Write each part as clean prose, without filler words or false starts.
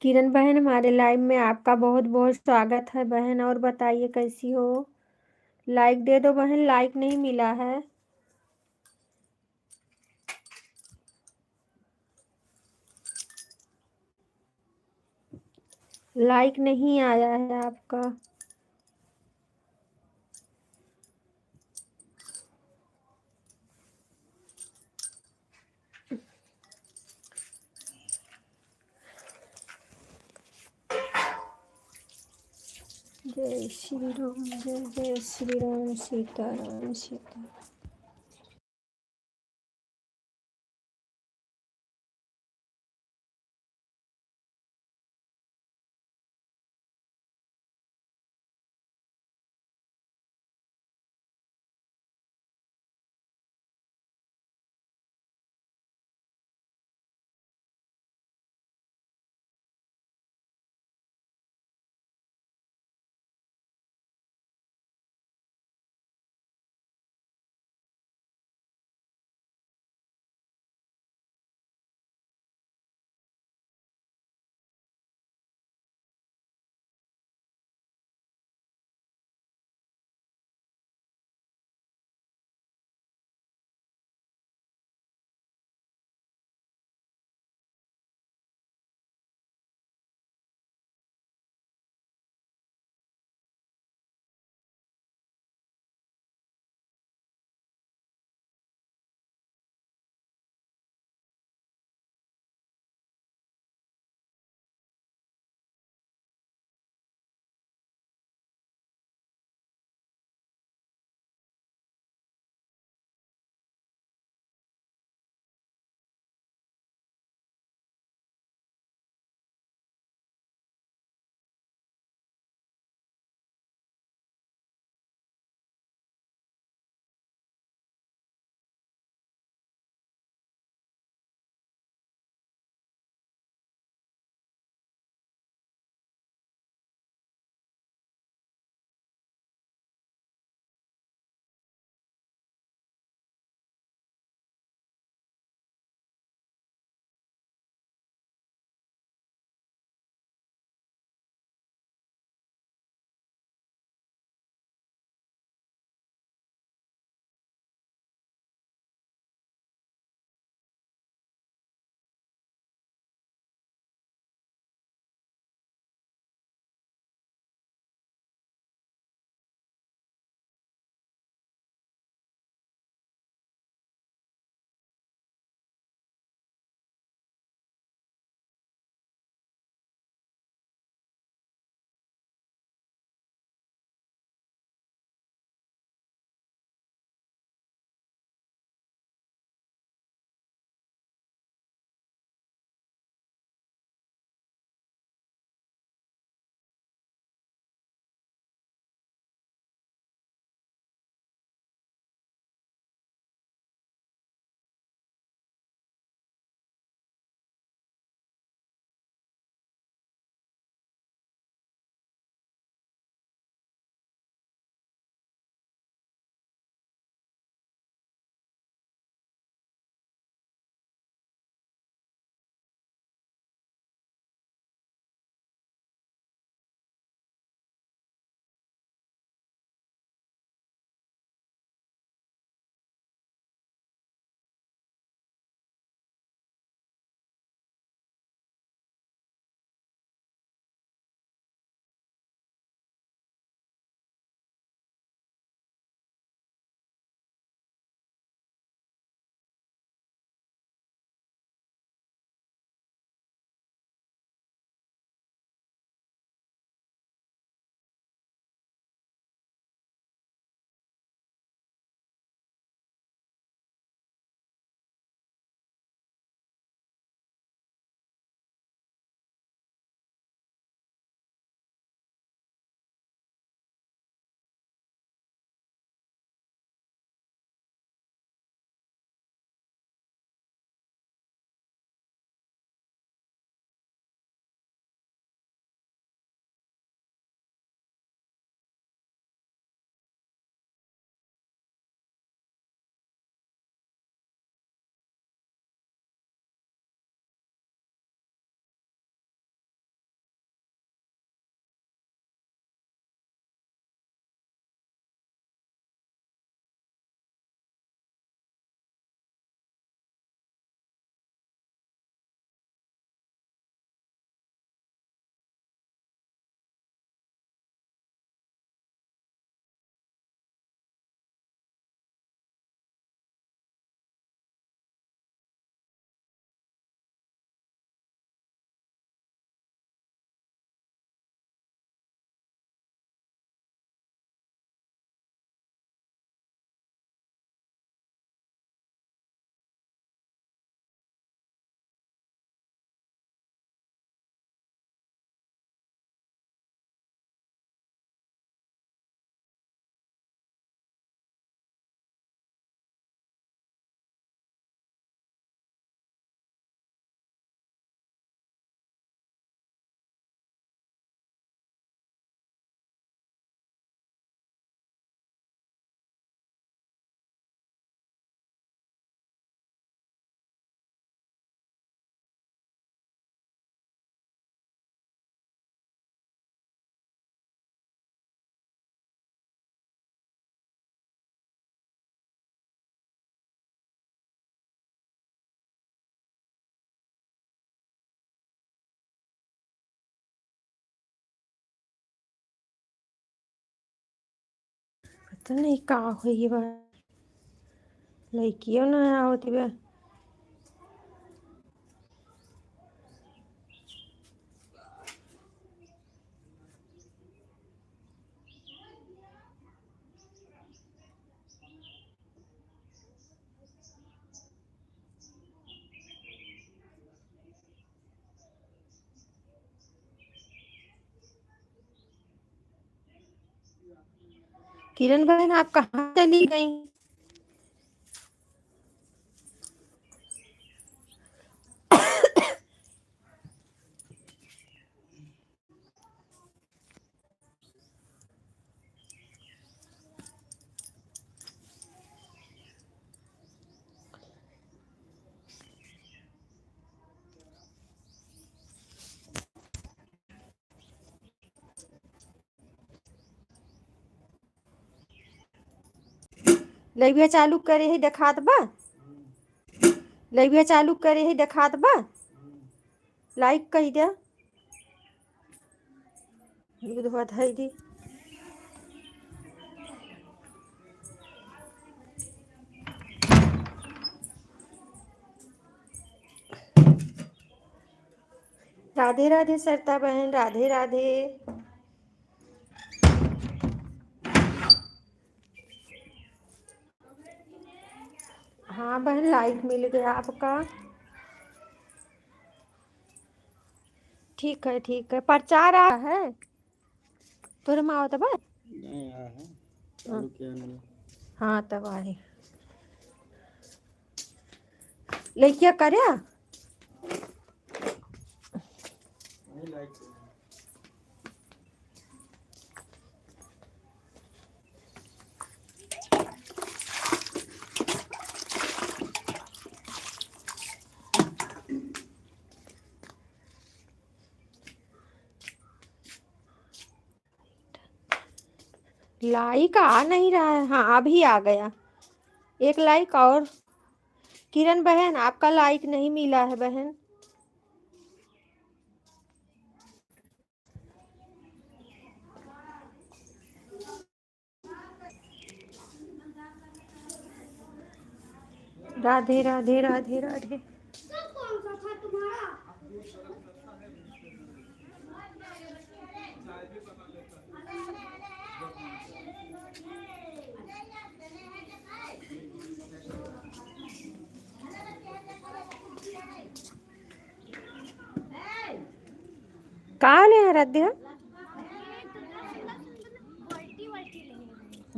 किरण बहन, हमारे लाइव में आपका बहुत बहुत स्वागत है बहन। और बताइए कैसी हो? लाइक दे दो बहन, लाइक नहीं मिला है। लाइक नहीं आया है आपका। जय श्री राम, जय जय श्री राम, सीताराम सीता। पता नहीं का हुई बा लड़कियों ना होती बा। किरण बहन आप कहाँ चली गई? लाइव चालू करे ही दिखात बा। लाइव चालू करे ही दिखात बा। लाइक कही दे। बधाई दी। राधे राधे सरता बहन, राधे राधे। हाँ बहन, लाइक मिल गया आपका। ठीक है ठीक है, प्रचार आ है तोरे माँ तब। नहीं आया है, चालू किया नहीं। हाँ तब आए लड़किया करे। नहीं लाइक लाइक आ नहीं रहा है। हाँ अभी आ गया एक लाइक और। किरण बहन आपका लाइक नहीं मिला है बहन। राधे राधे राधे राधे। कहाँ ले आराध्या?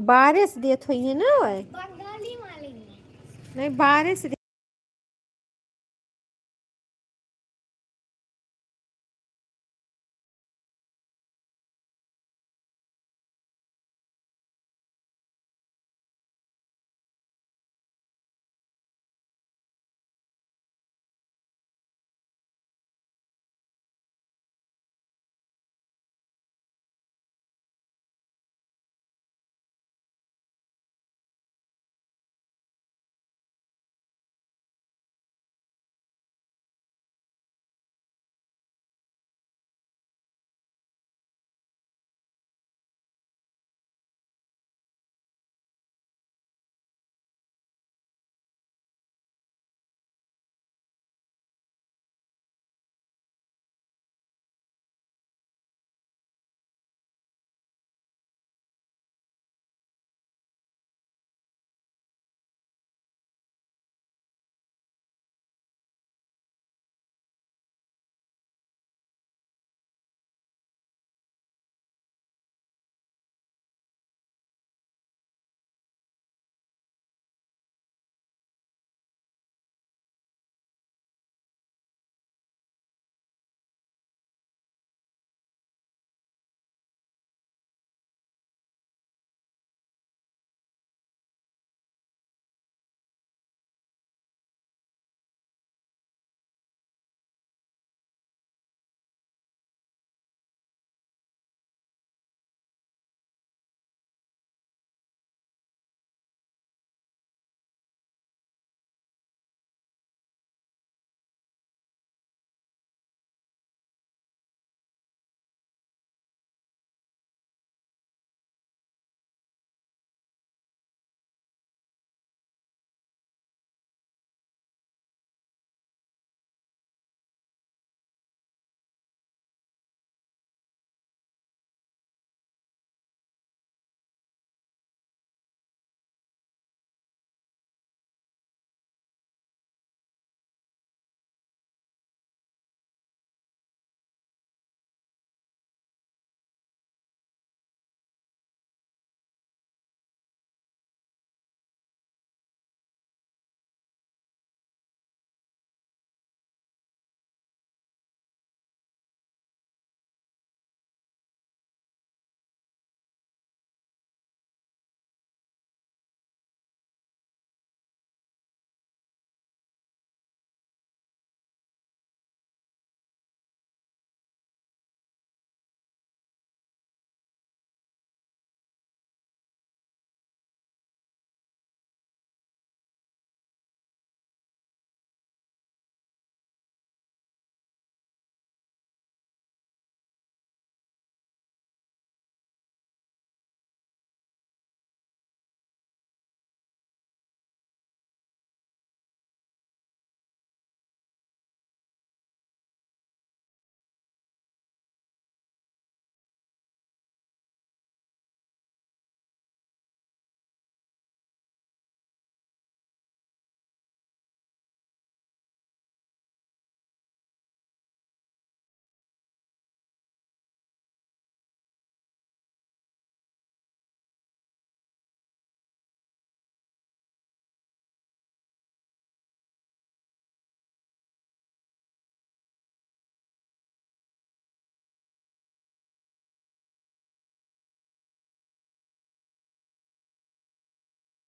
बारिश देत हुई है ना वह? नहीं बारिश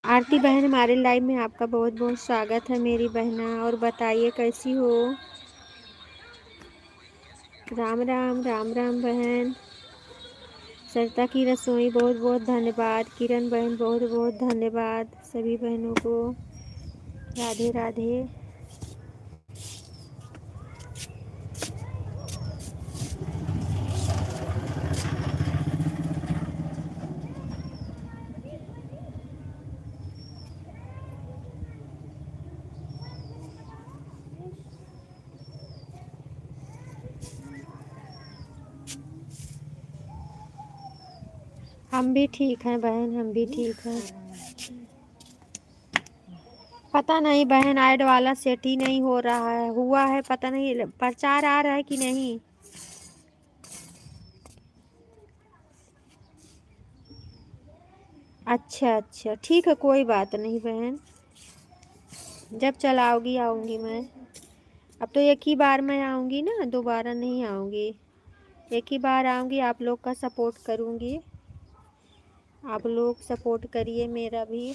आरती बहन, हमारे लाइव में आपका बहुत बहुत स्वागत है मेरी बहना। और बताइए कैसी हो? राम राम राम राम बहन। सरिता की रसोई बहुत बहुत धन्यवाद। किरण बहन बहुत बहुत धन्यवाद। सभी बहनों को राधे राधे। हम भी ठीक हैं बहन, हम भी ठीक हैं। पता नहीं बहन, ऐड वाला सेट ही नहीं हो रहा है। हुआ है पता नहीं, प्रचार आ रहा है कि नहीं। अच्छा अच्छा, ठीक है, कोई बात नहीं बहन। जब चलाओगी आऊँगी मैं। अब तो एक ही बार मैं आऊँगी ना, दोबारा नहीं आऊँगी। एक ही बार आऊँगी, आप लोग का सपोर्ट करूँगी। आप लोग सपोर्ट करिए मेरा भी।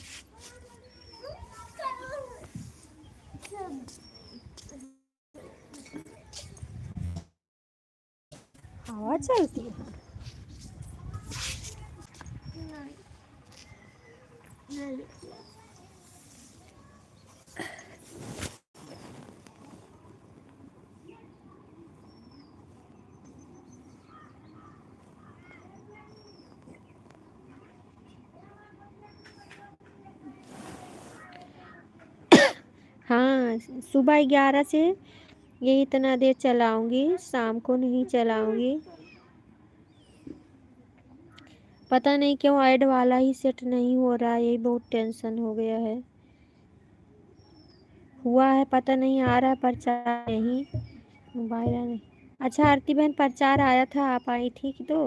हवा चलती है। हाँ, सुबह 11 से ये इतना देर चलाऊंगी, शाम को नहीं चलाऊंगी। पता नहीं क्यों ऐड वाला ही सेट नहीं हो रहा है, यही बहुत टेंशन हो गया है। हुआ है पता नहीं, आ रहा है प्रचार नहीं, मोबाइल नहीं। अच्छा आरती बहन, प्रचार आया था, आप आई थी कि तो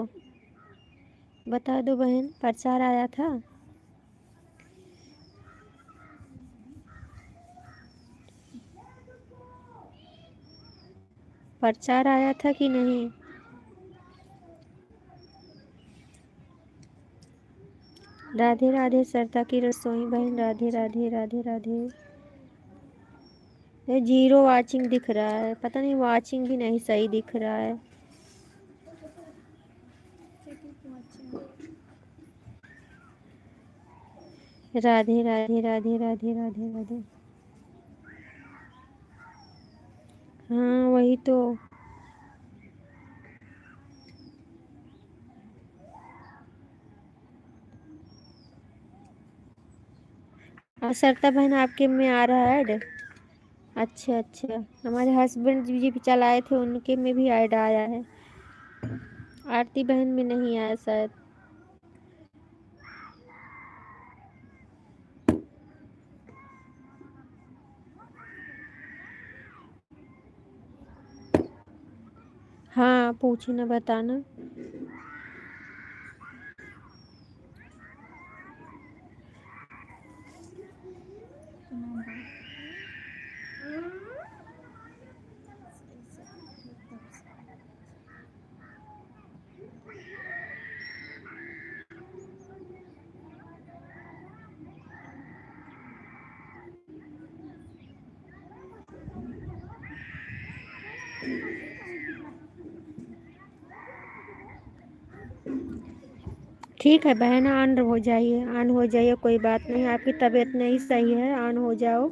बता दो बहन, प्रचार आया था। प्रचार आया था कि नहीं? राधे राधे सरिता की रसोई बहन, राधे राधे राधे राधे। ये 0 वाचिंग दिख रहा है, पता नहीं वाचिंग भी नहीं सही दिख रहा है। राधे राधे राधे राधे राधे राधे। हाँ वही तो। सरिता बहन आपके में आ रहा है ऐड? अच्छा अच्छा, हमारे हस्बैंड जी भी चलाए थे, उनके में भी ऐड आया है। आरती बहन में नहीं आया शायद। हाँ पूछना, बताना। ठीक है बहन, ऑन हो जाइए, ऑन हो जाइए, कोई बात नहीं। आपकी तबीयत नहीं सही है, ऑन हो जाओ।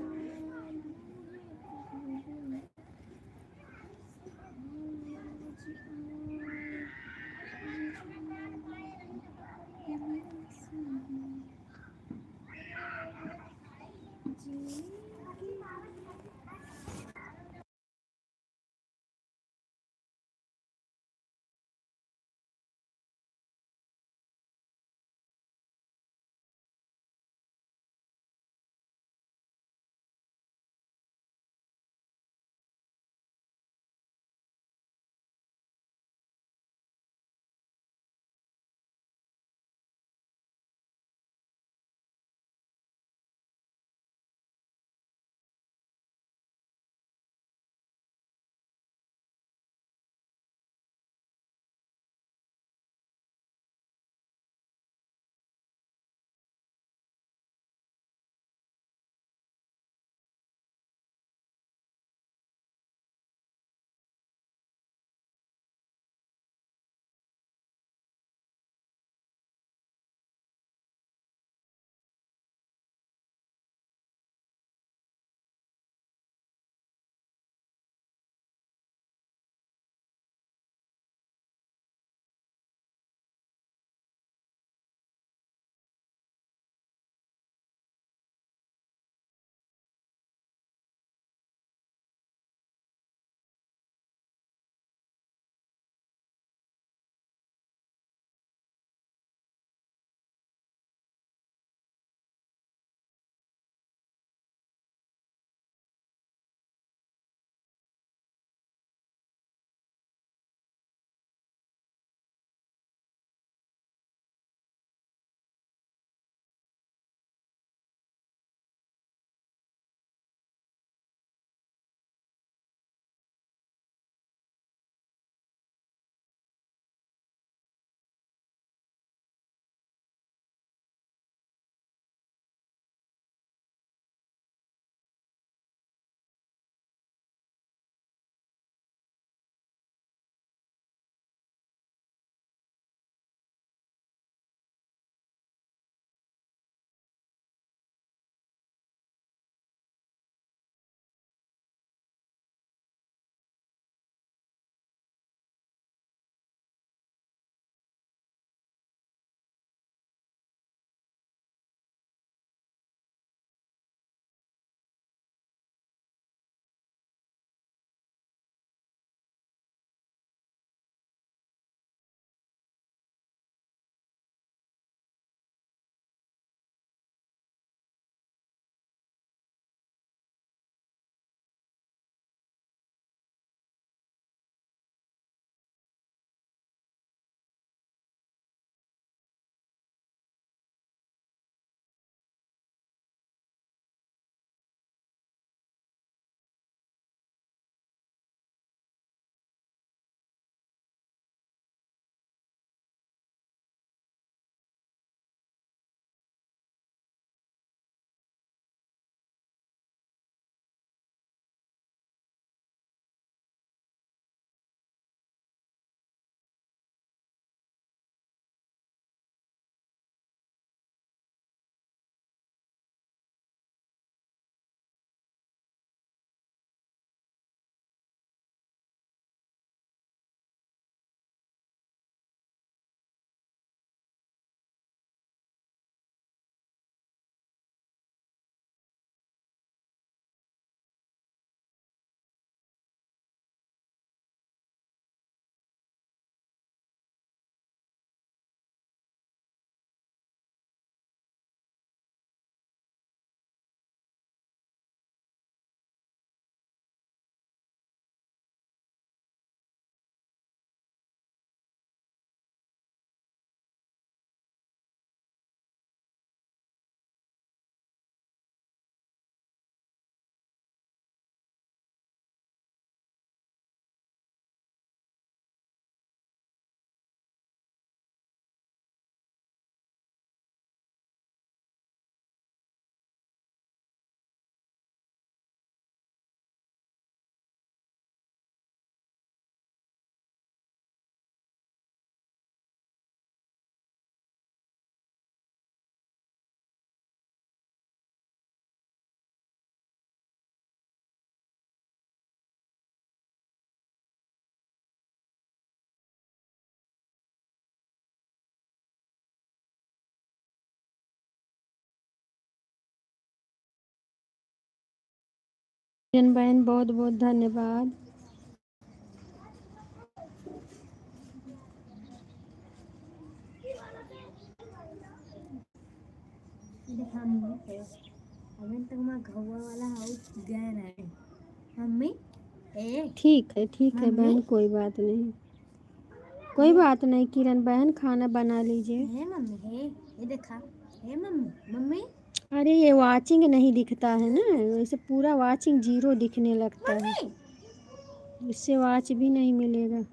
किरण बहन बहुत बहुत धन्यवाद। ठीक है बहन, कोई बात नहीं, कोई बात नहीं किरण बहन, खाना बना लीजिए। ये देखा, मम्मी अरे ये वाचिंग नहीं दिखता है ना, वैसे पूरा वाचिंग जीरो दिखने लगता है, इससे वाच भी नहीं मिलेगा।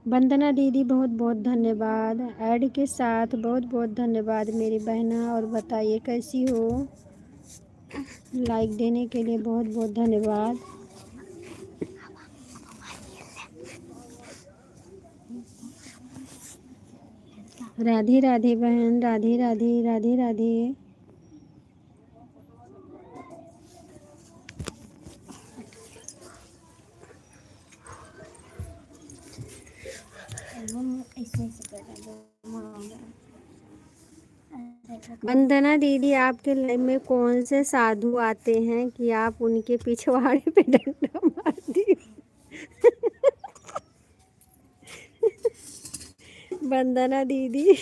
वंदना दीदी बहुत बहुत धन्यवाद, ऐड के साथ बहुत बहुत धन्यवाद मेरी बहना। और बताइए कैसी हो, लाइक देने के लिए बहुत बहुत धन्यवाद। राधे राधे बहन, राधे राधे, राधे राधे। वंदना दीदी, आपके लाइफ में कौन से साधु आते हैं कि आप उनके पिछवाड़े पे डंडा मारती हो? वंदना दीदी,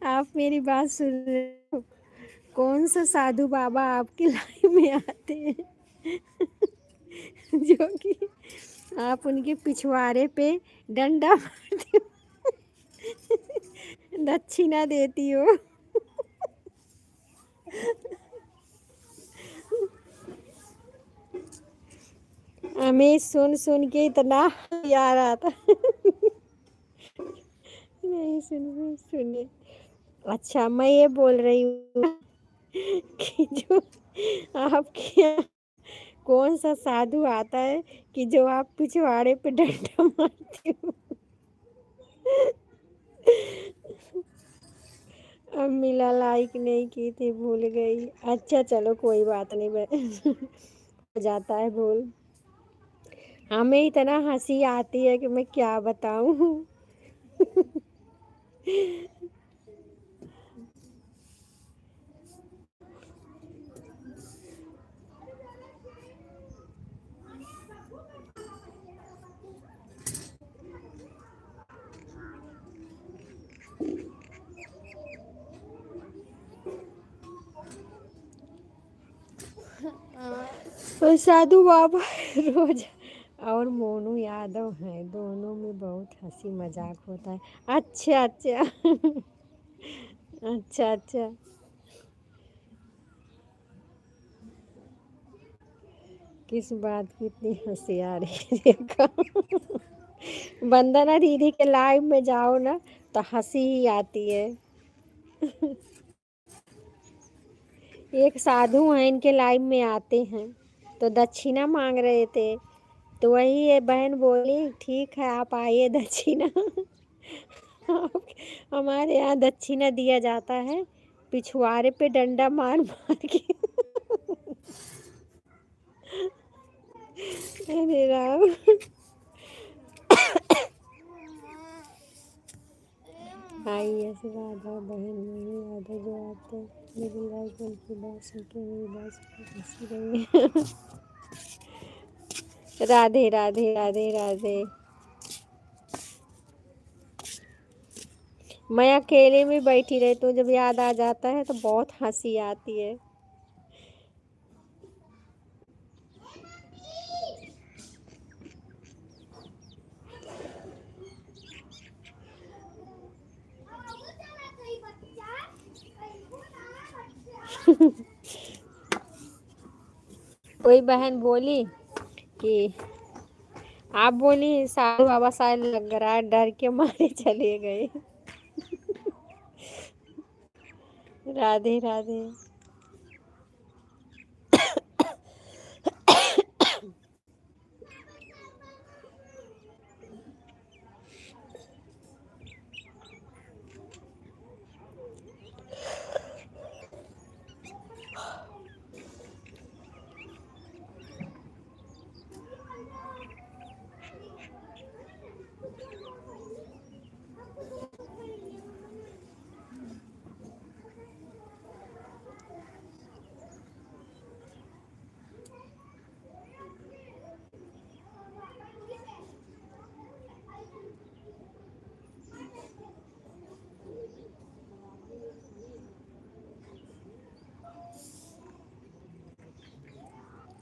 आप मेरी बात सुन रहे हो? कौन सा साधु बाबा आपके लाइफ में आते हैं जो कि आप उनके पिछवाड़े पे डंडा मारती हो, दक्षिणा देती हो? हमें सुन सुन के इतना आ रहा था। नहीं सुनिए, अच्छा मैं ये बोल रही हूँ कि जो आपके यहाँ कौन सा साधु आता है कि जो आप पिछवाड़े पे डंडा मारती हो? अब मिला लाइक नहीं की थी, भूल गई। अच्छा चलो कोई बात नहीं, हो जाता है भूल। हमें इतना हंसी आती है कि मैं क्या बताऊं। तो साधु बाबा रोज और मोनू यादव हैं, दोनों में बहुत हंसी मजाक होता है। अच्छा अच्छा। अच्छा अच्छा। किस बात की इतनी हंसी आ रही है देखो। वंदना दीदी के लाइव में जाओ ना तो हंसी ही आती है। एक साधु हैं, इनके लाइव में आते हैं तो दक्षिणा मांग रहे थे, तो वही ये बहन बोली ठीक है आप आइए दक्षिणा। हमारे यहाँ दक्षिणा दिया जाता है पिछवाड़े पे डंडा मार मार के। अरे राम। आई ऐसे राधा बहन नहीं राधा जो आते मेरी लाइफ उनकी बात सुन के मेरी बात हंसी रही है। राधे राधे राधे राधे। मैं अकेले में बैठी रहती हूँ, जब याद आ जाता है तो बहुत हंसी आती है। कोई बहन बोली कि आप बोली साधु बाबा शायद लग रहा है डर के मारे चले गए। राधे राधे।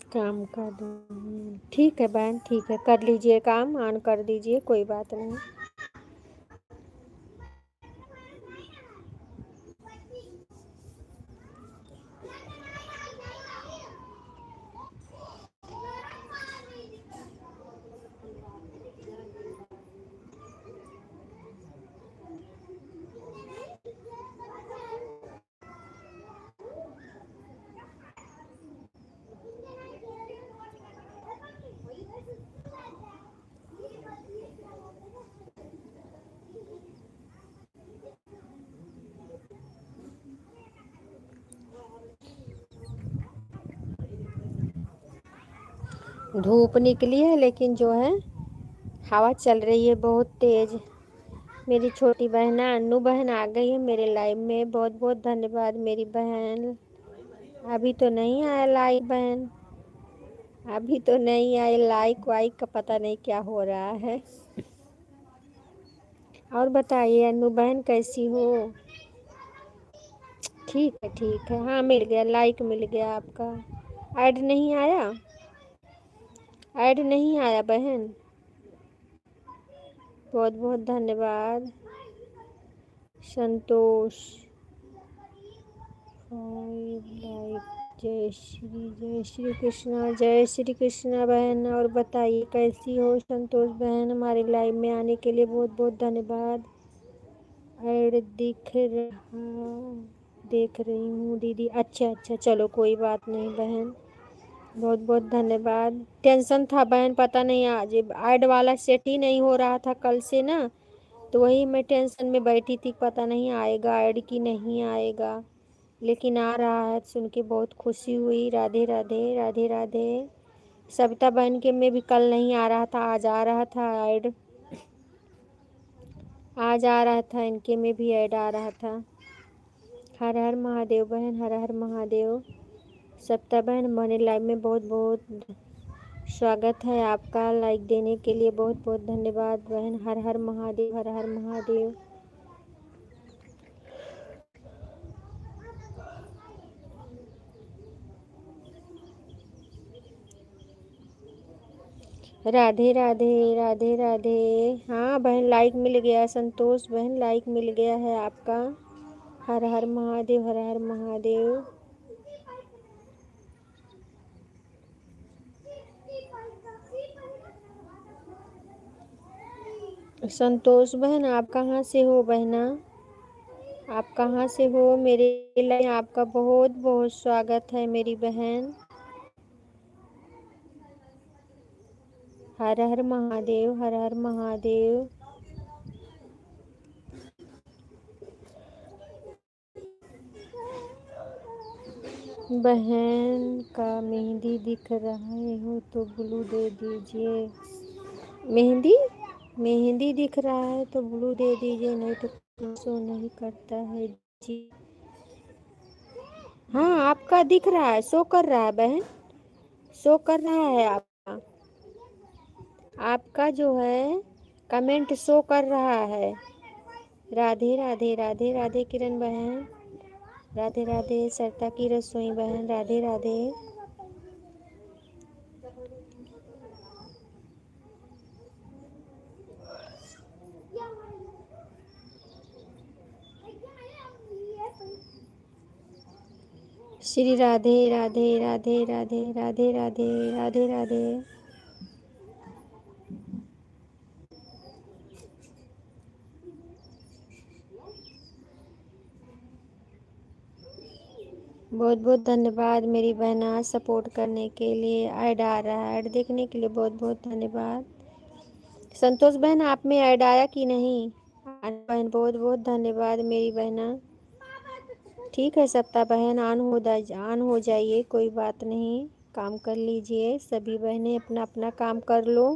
काम कर रही हूँ। ठीक है बहन, ठीक है, कर लीजिए काम, ऑन कर दीजिए, कोई बात नहीं। धूप निकली है लेकिन जो है हवा चल रही है बहुत तेज। मेरी छोटी बहन अन्नू बहन आ गई है मेरे लाइव में, बहुत बहुत धन्यवाद मेरी बहन। अभी तो नहीं आया लाइक बहन, अभी तो नहीं आए लाइक वाइक का, पता नहीं क्या हो रहा है। और बताइए अन्नू बहन कैसी हो? ठीक है, हाँ मिल गया, लाइक मिल गया आपका। ऐड नहीं आया, ऐड नहीं आया बहन, बहुत बहुत धन्यवाद। संतोष 5 लाइक। जय श्री कृष्णा, जय श्री कृष्णा बहन। और बताइए कैसी हो संतोष बहन? हमारे लाइव में आने के लिए बहुत बहुत धन्यवाद। ऐड देख रही हूँ दीदी। अच्छा अच्छा, चलो कोई बात नहीं बहन, बहुत बहुत धन्यवाद। टेंशन था बहन, पता नहीं आज ऐड वाला सेट ही नहीं हो रहा था कल से ना, तो वही मैं टेंशन में बैठी थी, पता नहीं आएगा ऐड की नहीं आएगा, लेकिन आ रहा है सुन के बहुत खुशी हुई। राधे राधे, राधे राधे। सविता बहन के में भी कल नहीं आ रहा था, आज आ रहा था ऐड, आज आ रहा था, इनके में भी ऐड आ रहा था। हर हर महादेव बहन, हर हर महादेव। सविता बहन हमारे लाइव में बहुत बहुत स्वागत है आपका, लाइक देने के लिए बहुत बहुत धन्यवाद बहन। हर हर महादेव, हर हर महादेव। राधे राधे, राधे राधे। हाँ बहन लाइक मिल गया, संतोष बहन लाइक मिल गया है आपका। हर हर महादेव, हर हर महादेव। संतोष बहन आप कहाँ से हो बहना? आप कहाँ से हो? मेरे लिए आपका बहुत बहुत स्वागत है मेरी बहन। हर हर महादेव, हर हर महादेव। बहन का मेहंदी दिख रहा हो तो ब्लू दे दीजिए। मेहंदी, मेहंदी दिख रहा है तो ब्लू दे दीजिए, नहीं तो शो नहीं करता है जी। हाँ आपका दिख रहा है, शो कर रहा है बहन, शो कर रहा है आपका, आपका जो है कमेंट शो कर रहा है। राधे राधे, राधे राधे किरण बहन, राधे राधे। सरता की रसोई बहन, राधे राधे। श्री राधे राधे, राधे राधे, राधे राधे, राधे राधे। बहुत बहुत धन्यवाद मेरी बहना सपोर्ट करने के लिए। ऐड आ रहा है, ऐड देखने के लिए बहुत बहुत धन्यवाद। संतोष बहन आप में ऐड आया कि नहीं? बहन बहुत बहुत धन्यवाद मेरी बहना। ठीक है सप्ताह बहन, ऑन हो जाइए, कोई बात नहीं, काम कर लीजिए, सभी बहनें अपना अपना काम कर लो।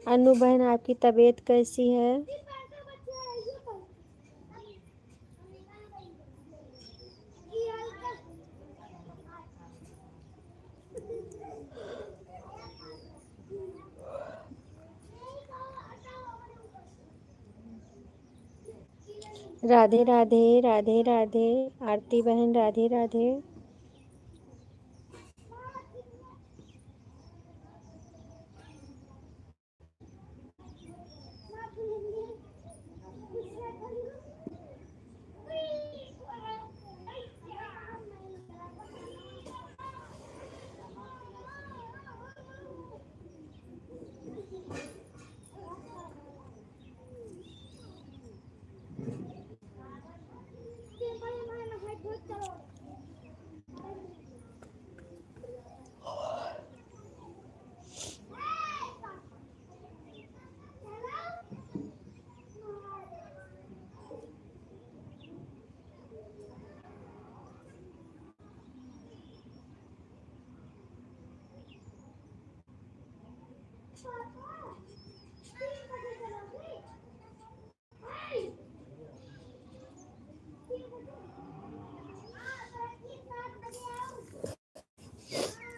अनु बहन आपकी तबीयत कैसी है? राधे राधे राधे राधे। आरती बहन राधे राधे।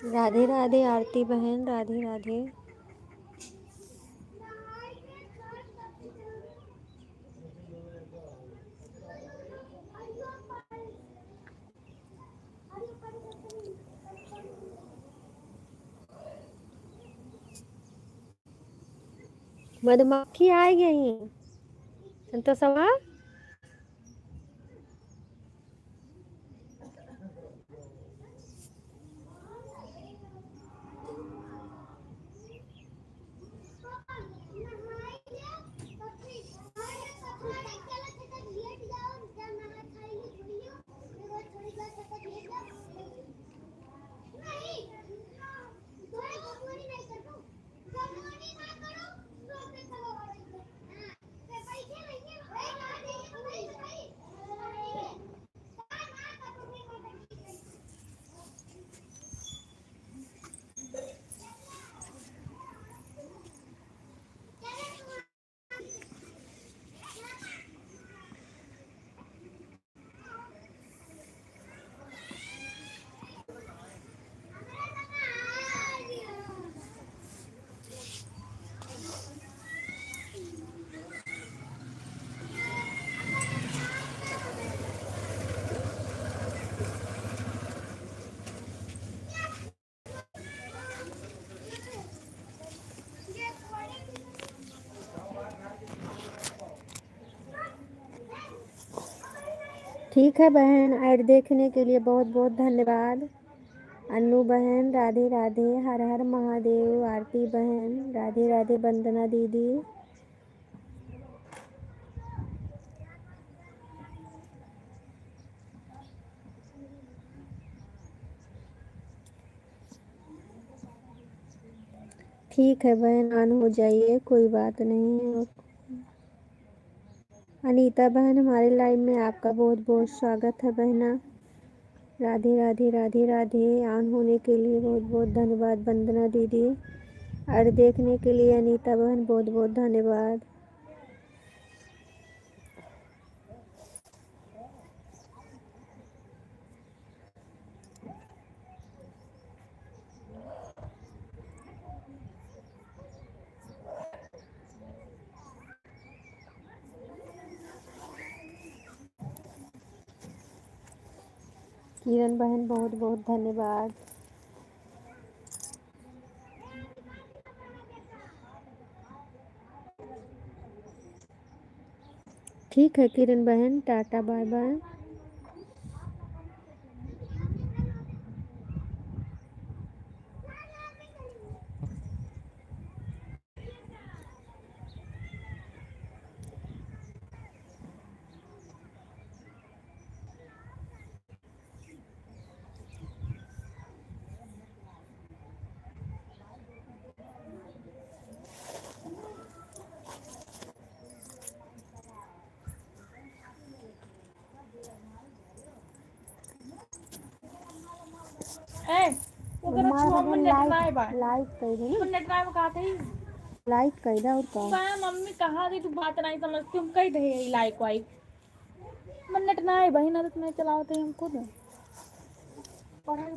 राधे राधे आरती बहन राधे राधे। मधुमक्खी आ गई संतोषवा। ठीक है बहन, ऐड देखने के लिए बहुत बहुत धन्यवाद। अन्नू बहन राधे राधे। हर हर महादेव। आरती बहन राधे राधे। वंदना दीदी। ठीक है बहन, ऑन हो जाइए, कोई बात नहीं है। अनीता बहन हमारे लाइव में आपका बहुत बहुत स्वागत है बहना। राधे राधे राधे राधे। ऑन होने के लिए बहुत बहुत धन्यवाद वंदना दीदी। और देखने के लिए अनीता बहन बहुत बहुत धन्यवाद। किरण बहन बहुत बहुत धन्यवाद। ठीक है किरण बहन, टाटा बाय बाय। लाइक कर दे लाइक कर दे और का मम्मी कहा थी तू बात नहीं समझती हम कही रहे लाइक वाइक मन्नत ना है बहन आदत नहीं चलाते हम खुद पढ़ाई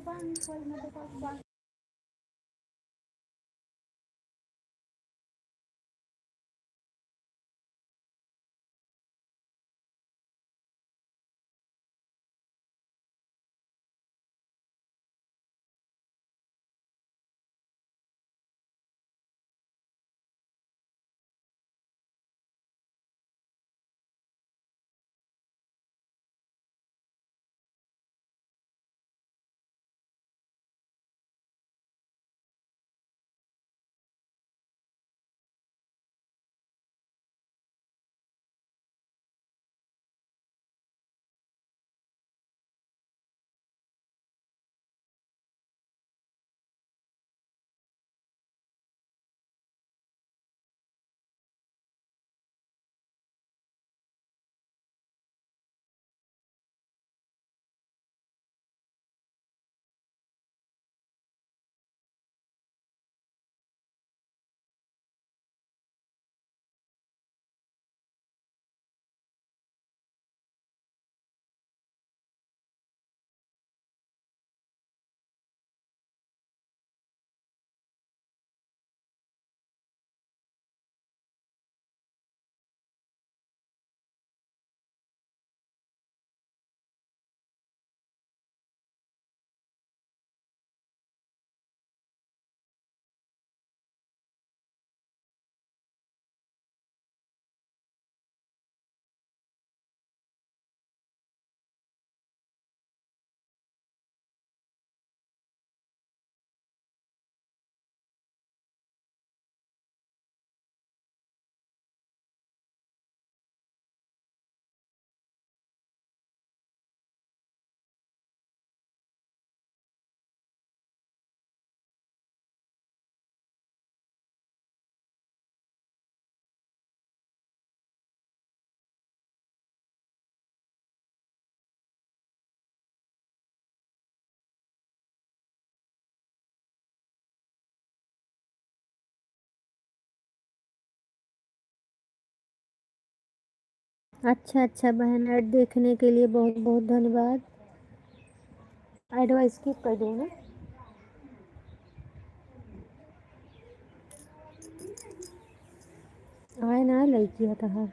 अच्छा अच्छा बहन, ऐड देखने के लिए बहुत बहुत धन्यवाद। ऐड स्किप कर दो ना। आए ना लड़की था।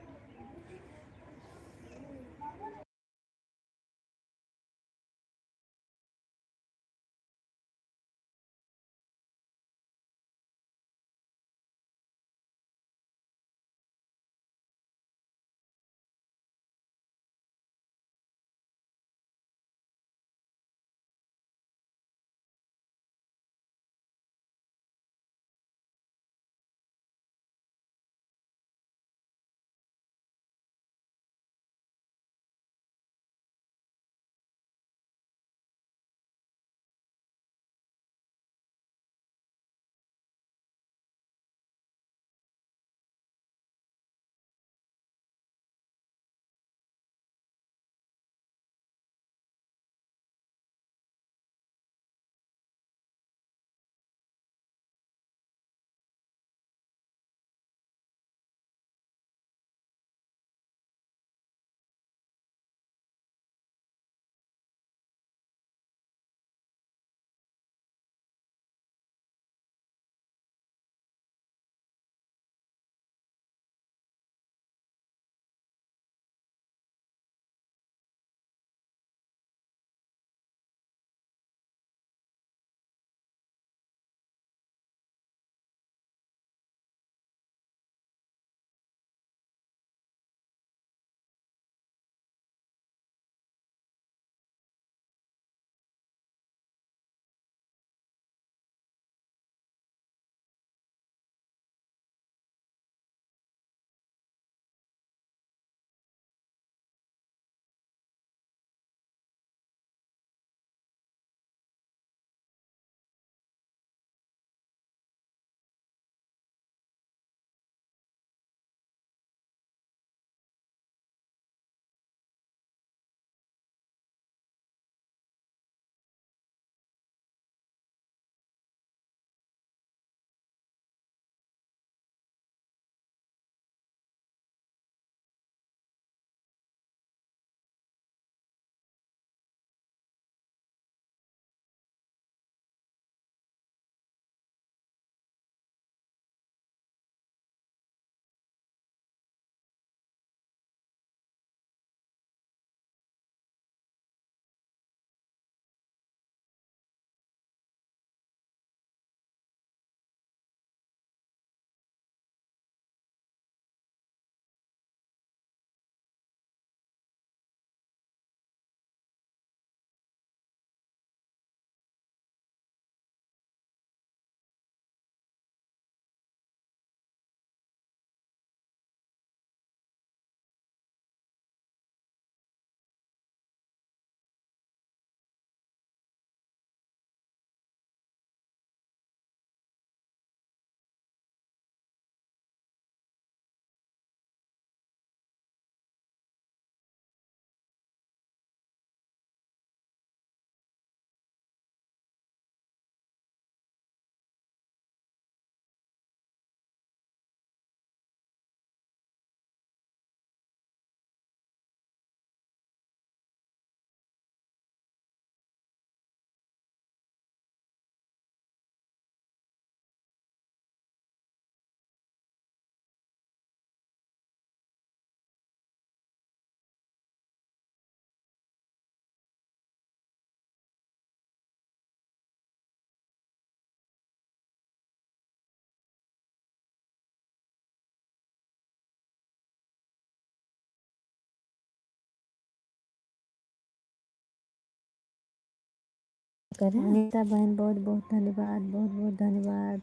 अनीता बहन बहुत बहुत धन्यवाद, बहुत बहुत धन्यवाद।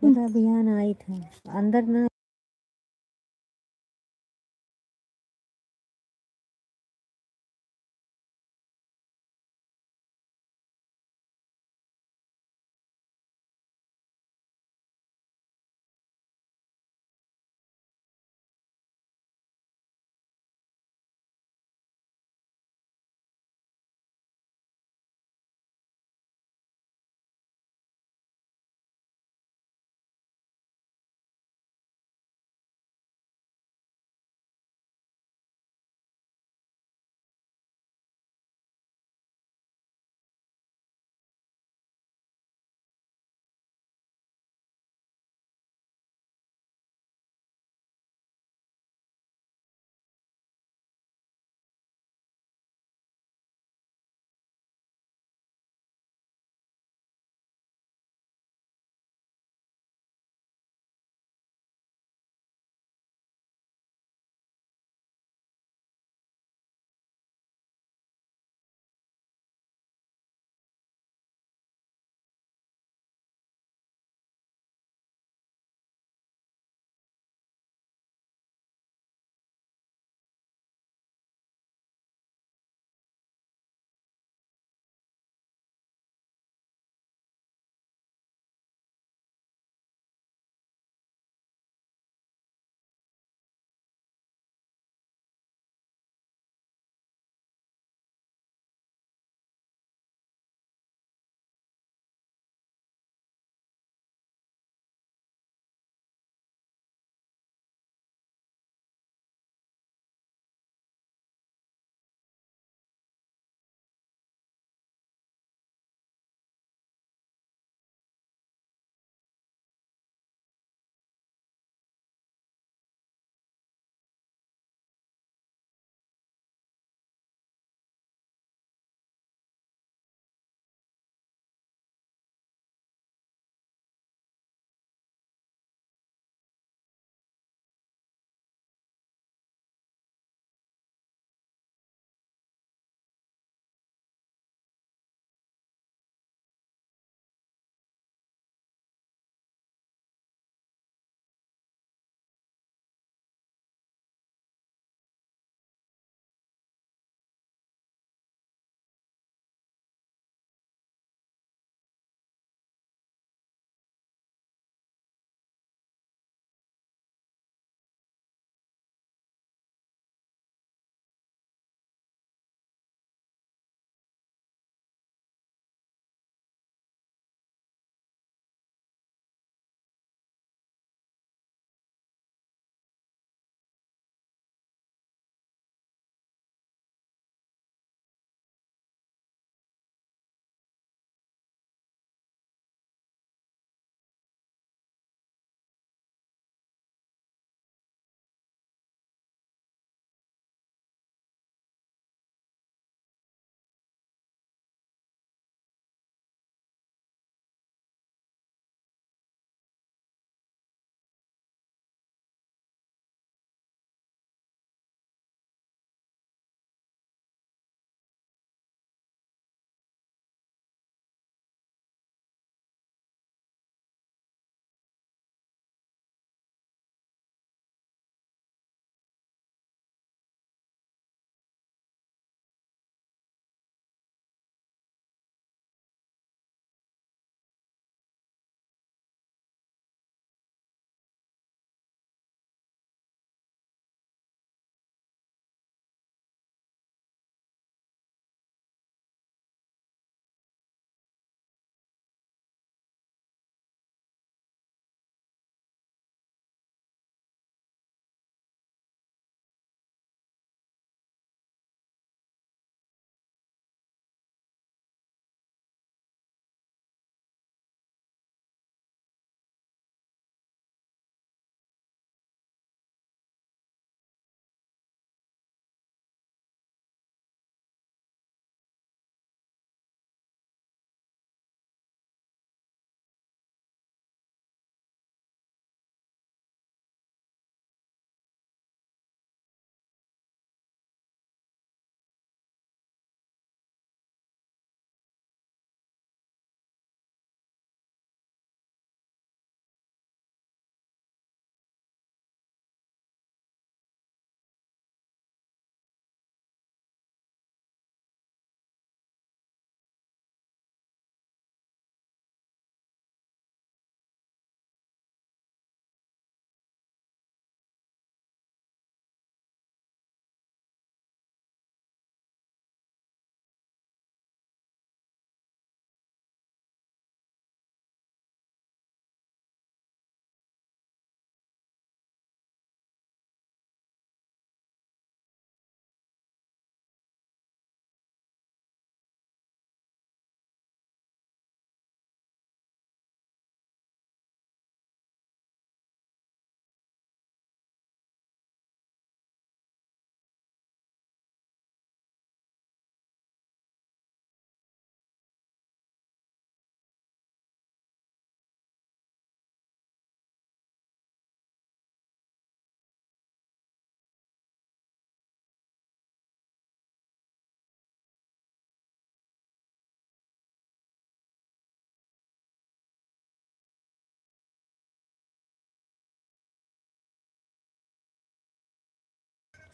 मेरा अभियान आई था अंदर ना।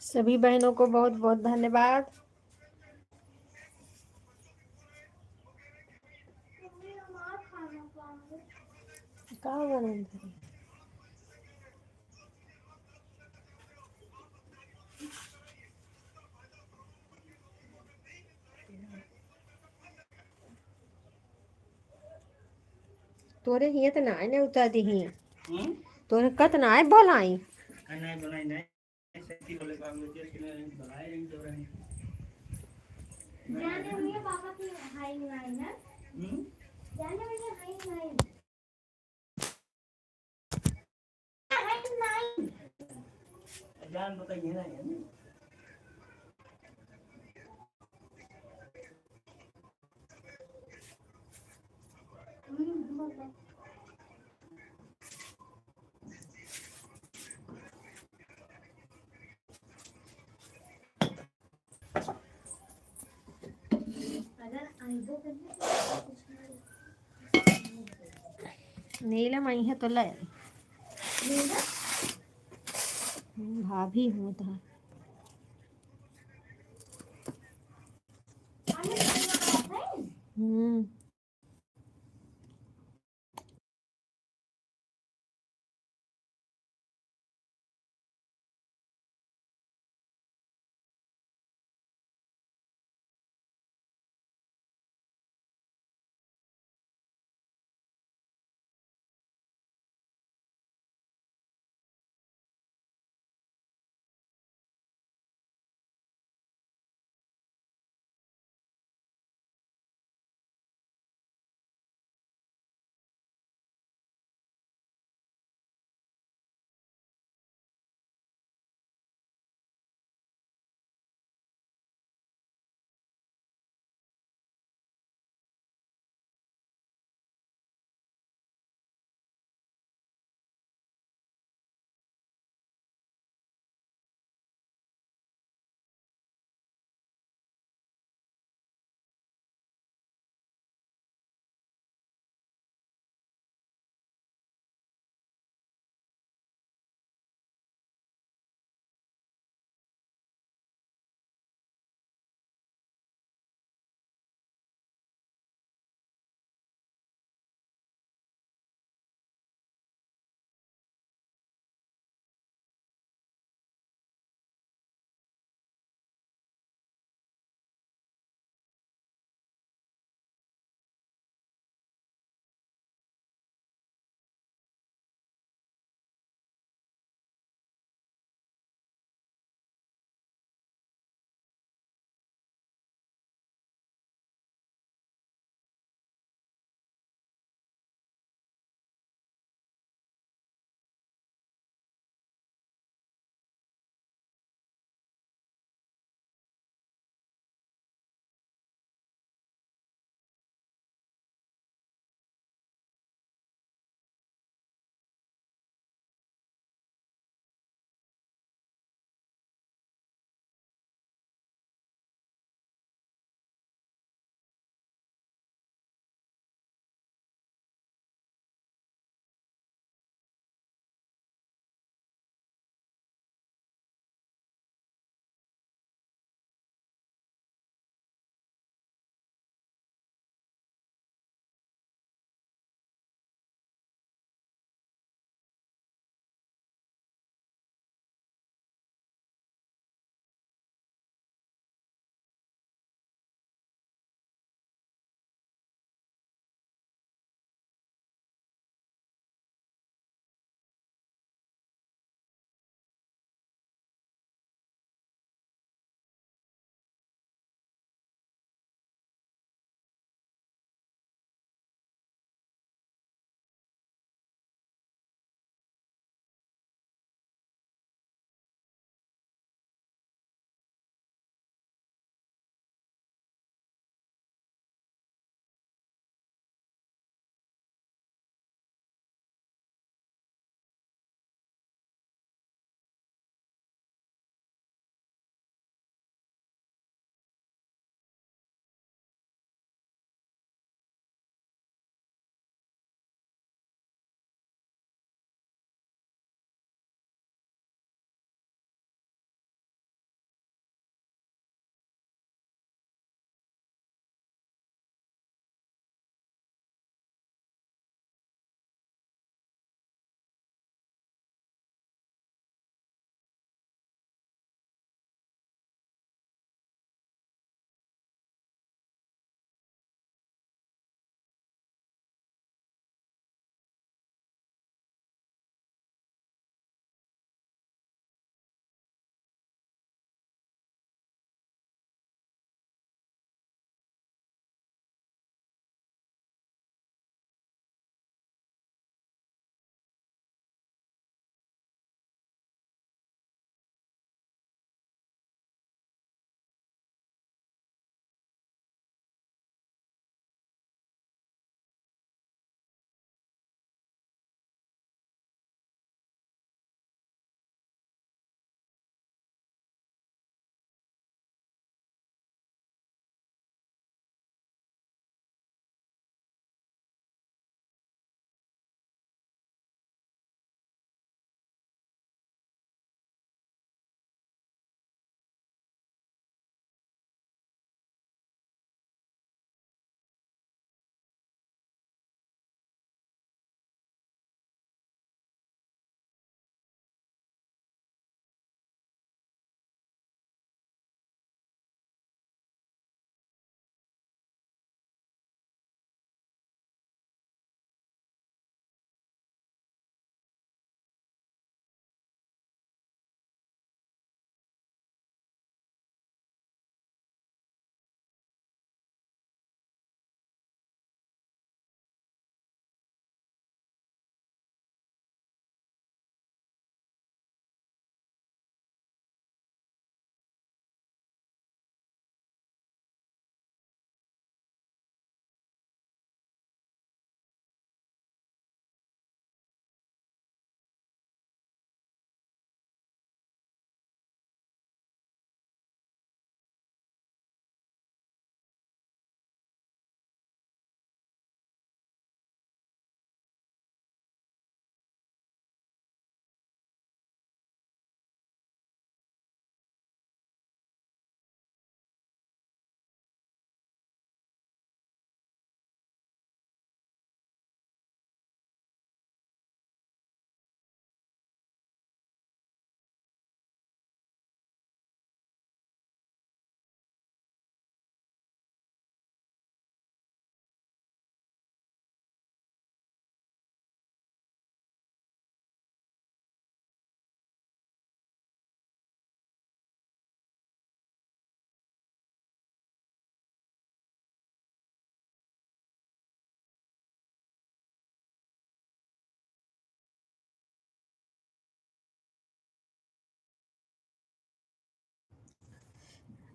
सभी बहनों को बहुत बहुत धन्यवाद। का बनल है? तोरे हिये तो ना ने उतर दी ही तोरे कत ना है बोलाई नहीं बनाई नहीं सच्ची बोले काम में के बनाए नहीं तो रहे जाने हुए पापा की हाई नाइन है जाने हुए हाई नाइन हाई नाइन जान बताइए ना यार अगर आईबो करने नीलम आई है तो ले नीला भाभी हूँ तो आने वाला है हम्म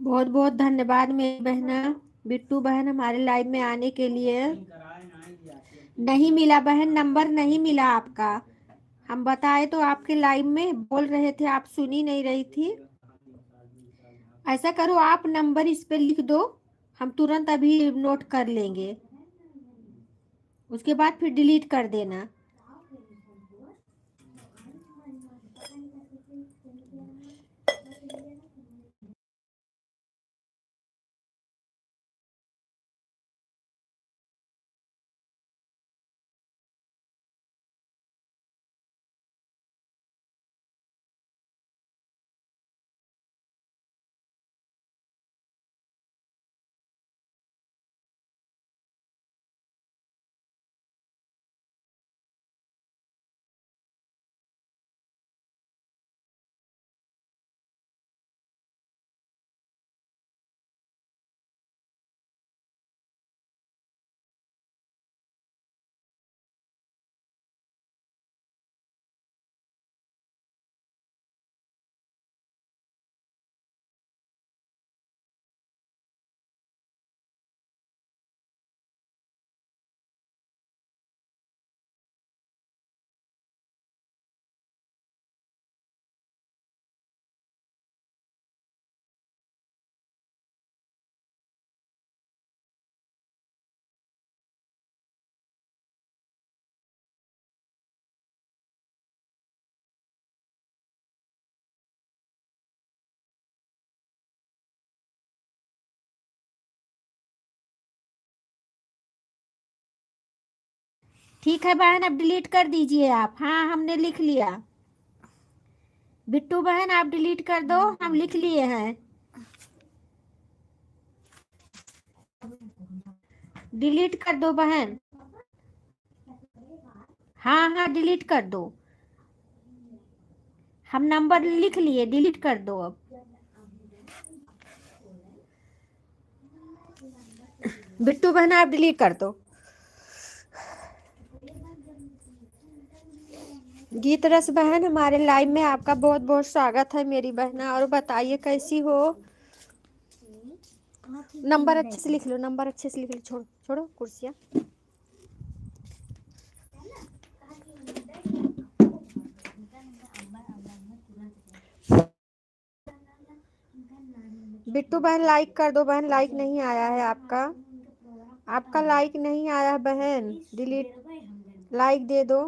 बहुत बहुत धन्यवाद मेरी बहना बिट्टू बहन हमारे लाइव में आने के लिए। नहीं मिला बहन, नंबर नहीं मिला आपका। हम बताए तो आपके लाइव में बोल रहे थे, आप सुनी नहीं रही थी। ऐसा करो आप नंबर इस पे लिख दो, हम तुरंत अभी नोट कर लेंगे, उसके बाद फिर डिलीट कर देना। ठीक है बहन, अब डिलीट कर दीजिए आप। हाँ हमने लिख लिया। बिट्टू बहन आप डिलीट कर दो, हम लिख लिए हैं। डिलीट कर दो बहन। हाँ हाँ डिलीट कर दो, हम नंबर लिख लिए, डिलीट कर दो अब। बिट्टू बहन आप डिलीट कर दो। गीत रस बहन हमारे लाइव में आपका बहुत बहुत स्वागत है मेरी बहना। और बताइए कैसी हो। नंबर अच्छे से लिख लो, नंबर अच्छे से लिख लो। छोड़ो छोड़ो कुर्सियाँ। बिट्टू बहन लाइक कर दो बहन, लाइक नहीं आया है आपका, आपका लाइक नहीं आया बहन, डिलीट लाइक दे दो।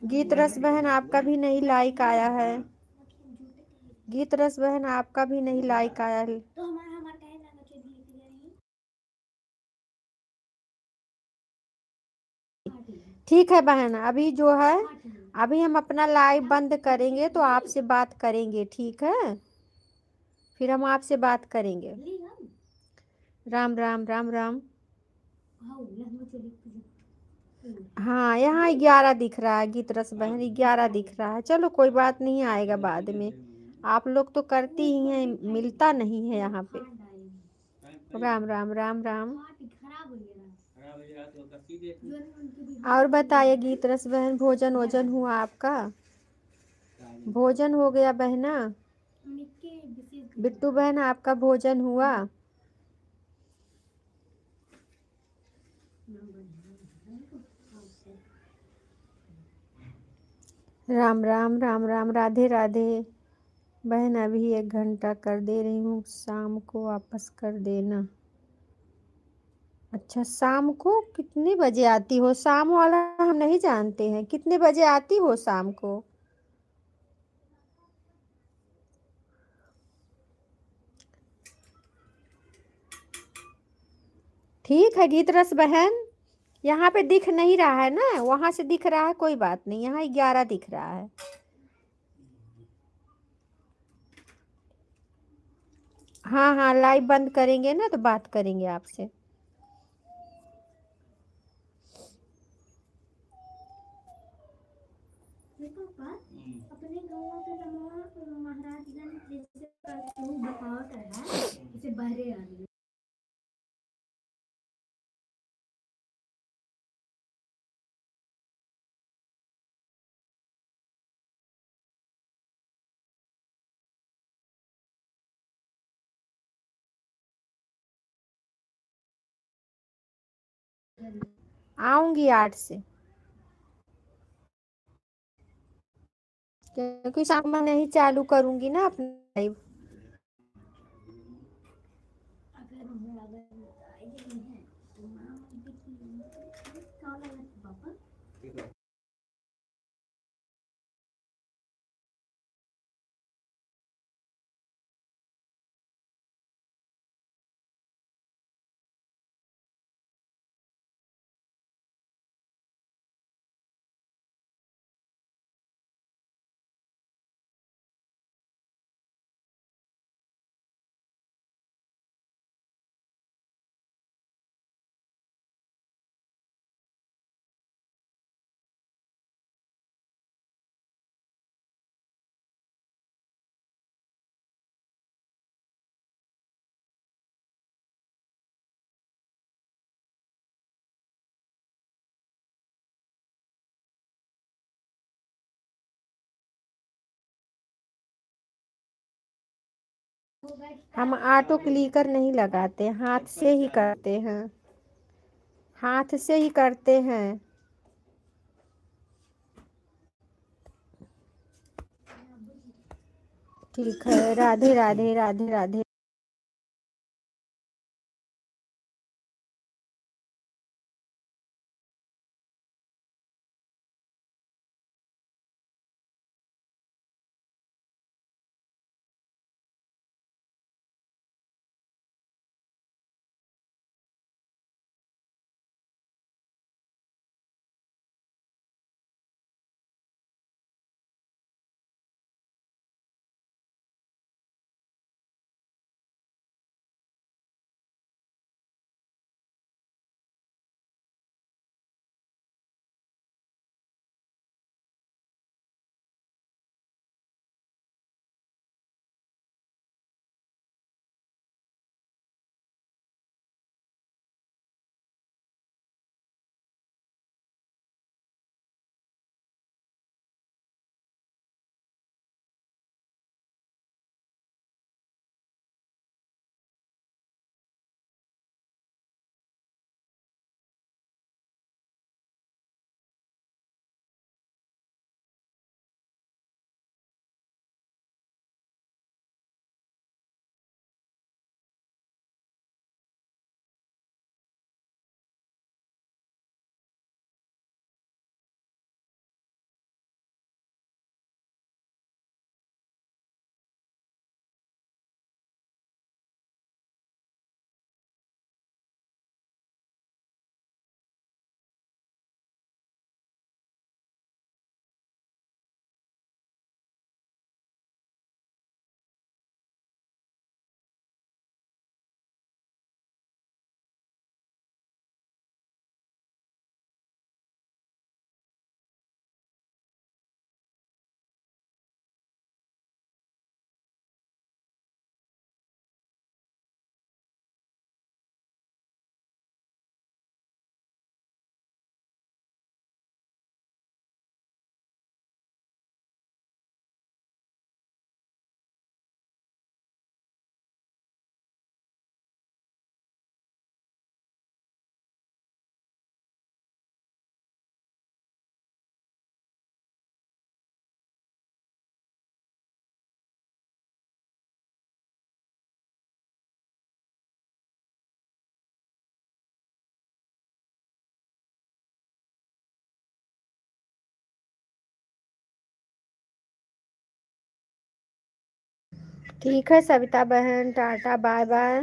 गीत रस बहन आपका भी नहीं लाइक आया है। गीत रस बहन आपका भी नहीं लाइक आया है। ठीक है बहन, अभी जो है अभी हम अपना लाइव बंद करेंगे तो आपसे बात करेंगे, ठीक है। फिर हम आपसे बात करेंगे। राम राम राम राम। हाँ यहाँ 11 दिख रहा है गीत रस बहन, 11 दिख रहा है। चलो कोई बात नहीं, आएगा बाद में। आप लोग तो करती ही हैं, मिलता नहीं है यहाँ पे। राम राम राम राम। और बताइए गीत रस बहन, भोजन वोजन हुआ आपका? भोजन हो गया बहना? बिट्टू बहन आपका भोजन हुआ? राम राम राम राम, राधे राधे। बहन अभी 1 घंटा कर दे रही हूँ, शाम को वापस कर देना। अच्छा शाम को कितने बजे आती हो? शाम वाला हम नहीं जानते हैं, कितने बजे आती हो शाम को? ठीक है गीत रस बहन, यहाँ पे दिख नहीं रहा है ना, वहां से दिख रहा है, कोई बात नहीं, यहाँ 11 दिख रहा है। हाँ हाँ लाइव बंद करेंगे ना तो बात करेंगे आपसे। अपने गाँव पे महाराजगंज जैसे बताओ जैसे बहरे आ रही है। आऊंगी 8 से, क्योंकि शाम में नहीं चालू करूंगी ना अपना लाइव। हम ऑटो क्लिकर नहीं लगाते, हाथ से ही करते हैं, हाथ से ही करते हैं। ठीक है, राधे राधे राधे राधे। ठीक है सविता बहन, टाटा बाय बाय।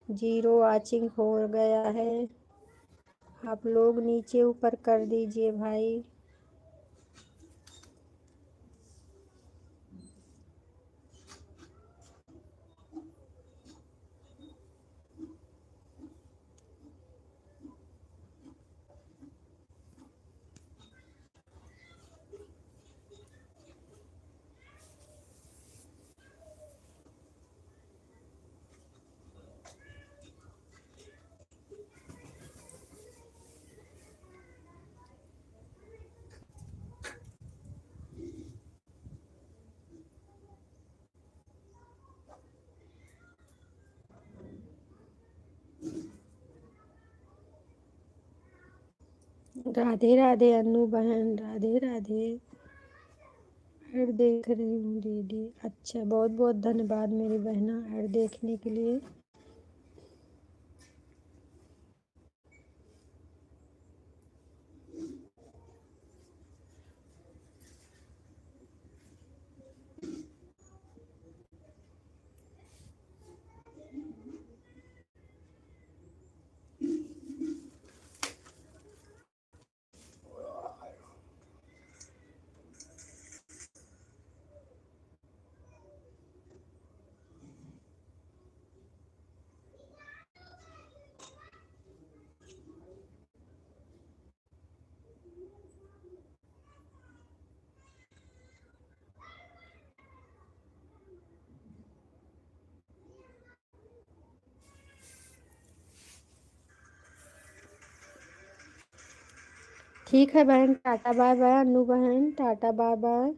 जीरो वाचिंग हो गया है। आप लोग नीचे ऊपर कर दीजिए भाई। राधे राधे अन्नू बहन, राधे राधे। ऐड देख रही हूँ दीदी। अच्छा, बहुत बहुत धन्यवाद मेरी बहना ऐड देखने के लिए। ठीक है बहन, टाटा बाय बाय। अन्नू बहन टाटा बाय बाय।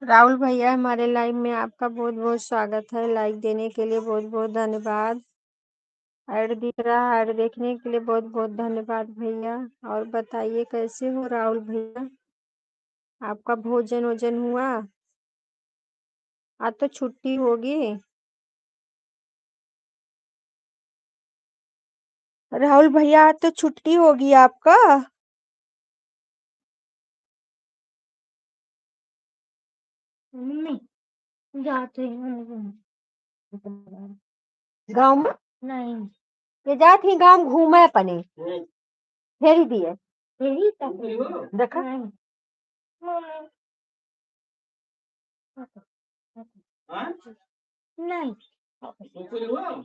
राहुल भैया, हमारे लाइव में आपका बहुत बहुत स्वागत है। लाइक देने के लिए बहुत बहुत धन्यवाद। ऐड दिख रहा है, ऐड देखने के लिए बहुत बहुत धन्यवाद भैया। और बताइए कैसे हो राहुल भैया, आपका भोजन वोजन हुआ? आज तो छुट्टी होगी। राहुल भैया, आज तो छुट्टी होगी आपका। नहीं जाते हैं गाँव में। नहीं, ये जात ही गाँव घूमे अपने फेरी दिए फेरी देखा नहीं। हाँ? नहीं कुछ हुआ?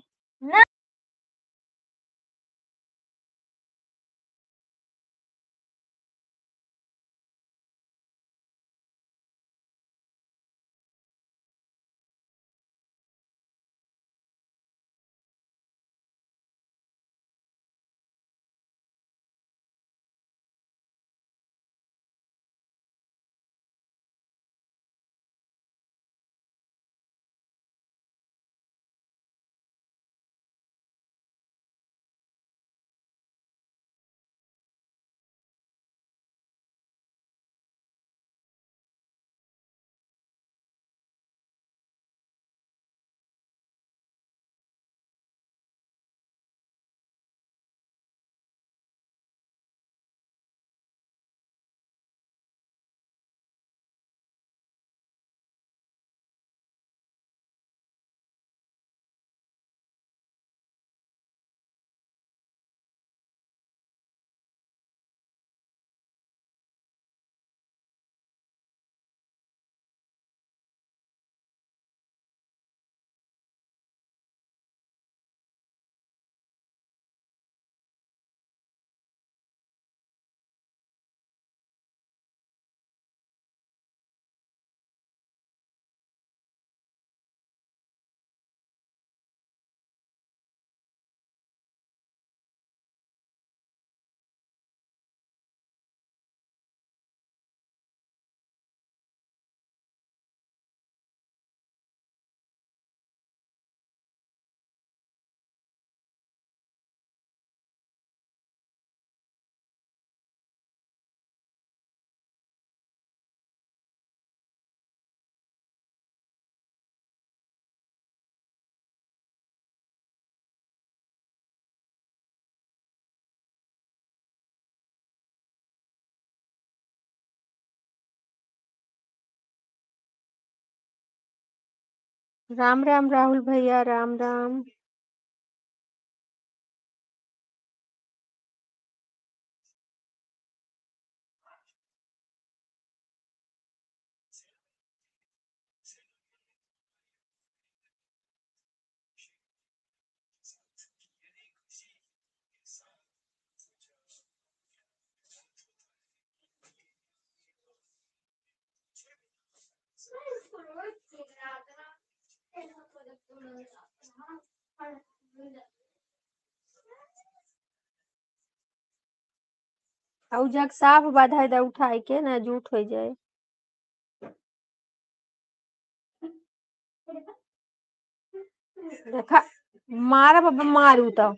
राम राम राहुल भैया, राम राम। और जग साफ बाधा दे उठाई के ना जूठ हो जाए। देखा मारा बाबा मारू तो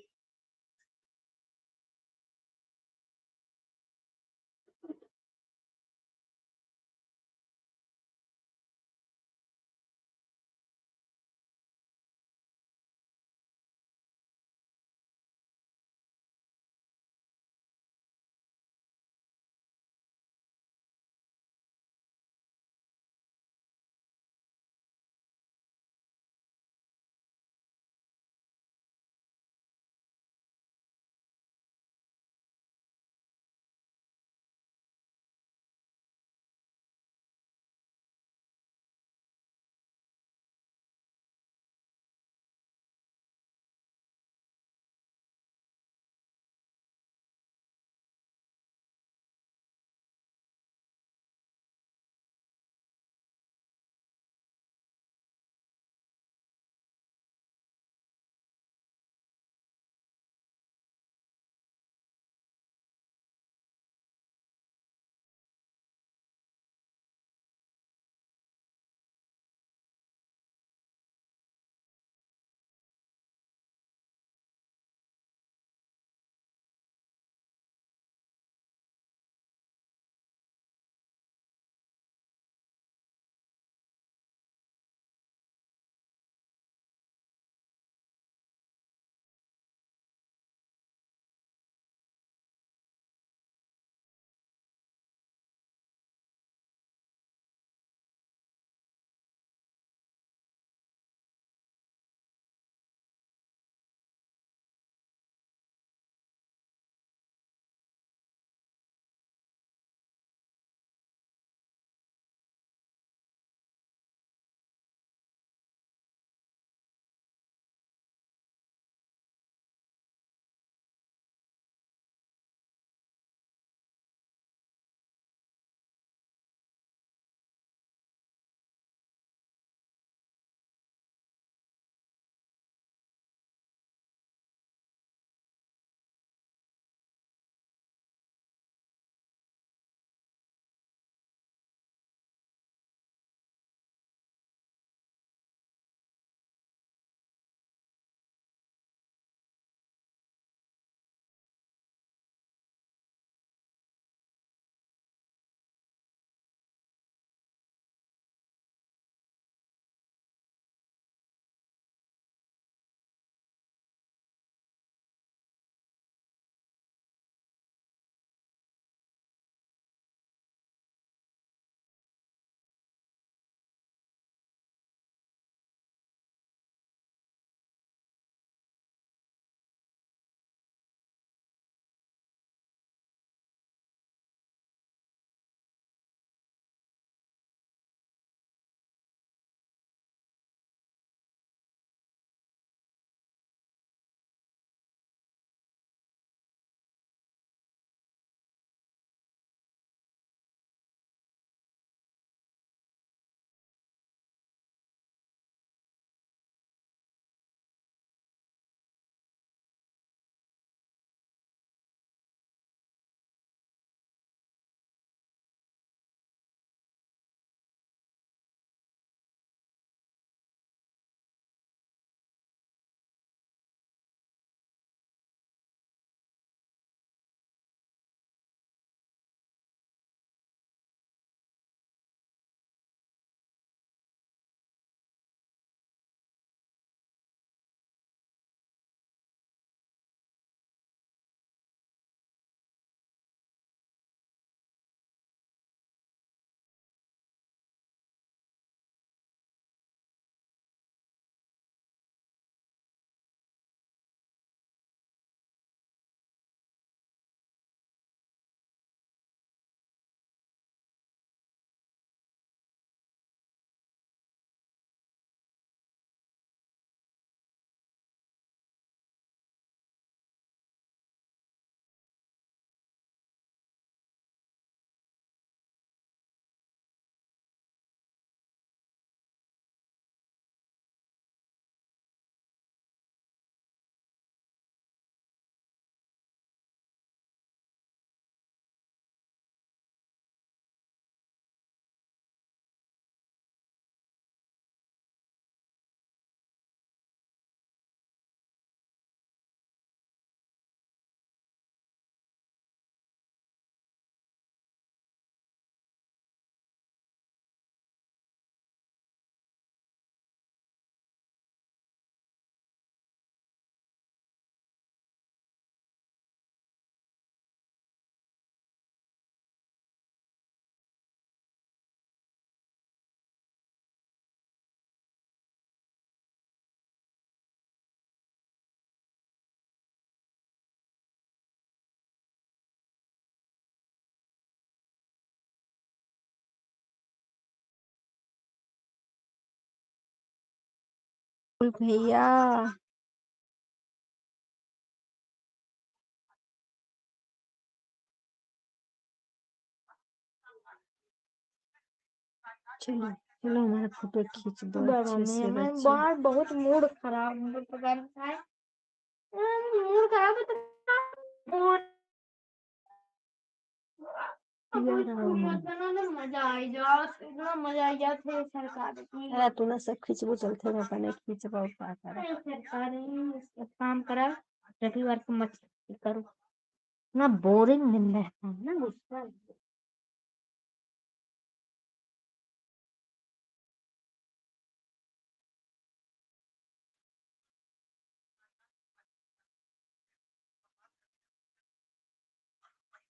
भैया चलो चलो हमारा फोटो खींच दो अच्छे से बच्चे। बाहर बहुत मूड खराब मूड खराब है तो मजा आई जाओ इतना मजा आई जाओ थे सरकार अरे तू ना सब खींचबो चलते मैं अपने खींचबो का कर सरकार काम करा रविवार को मत करो ना बोरिंग दिन रहता है ना गुस्सा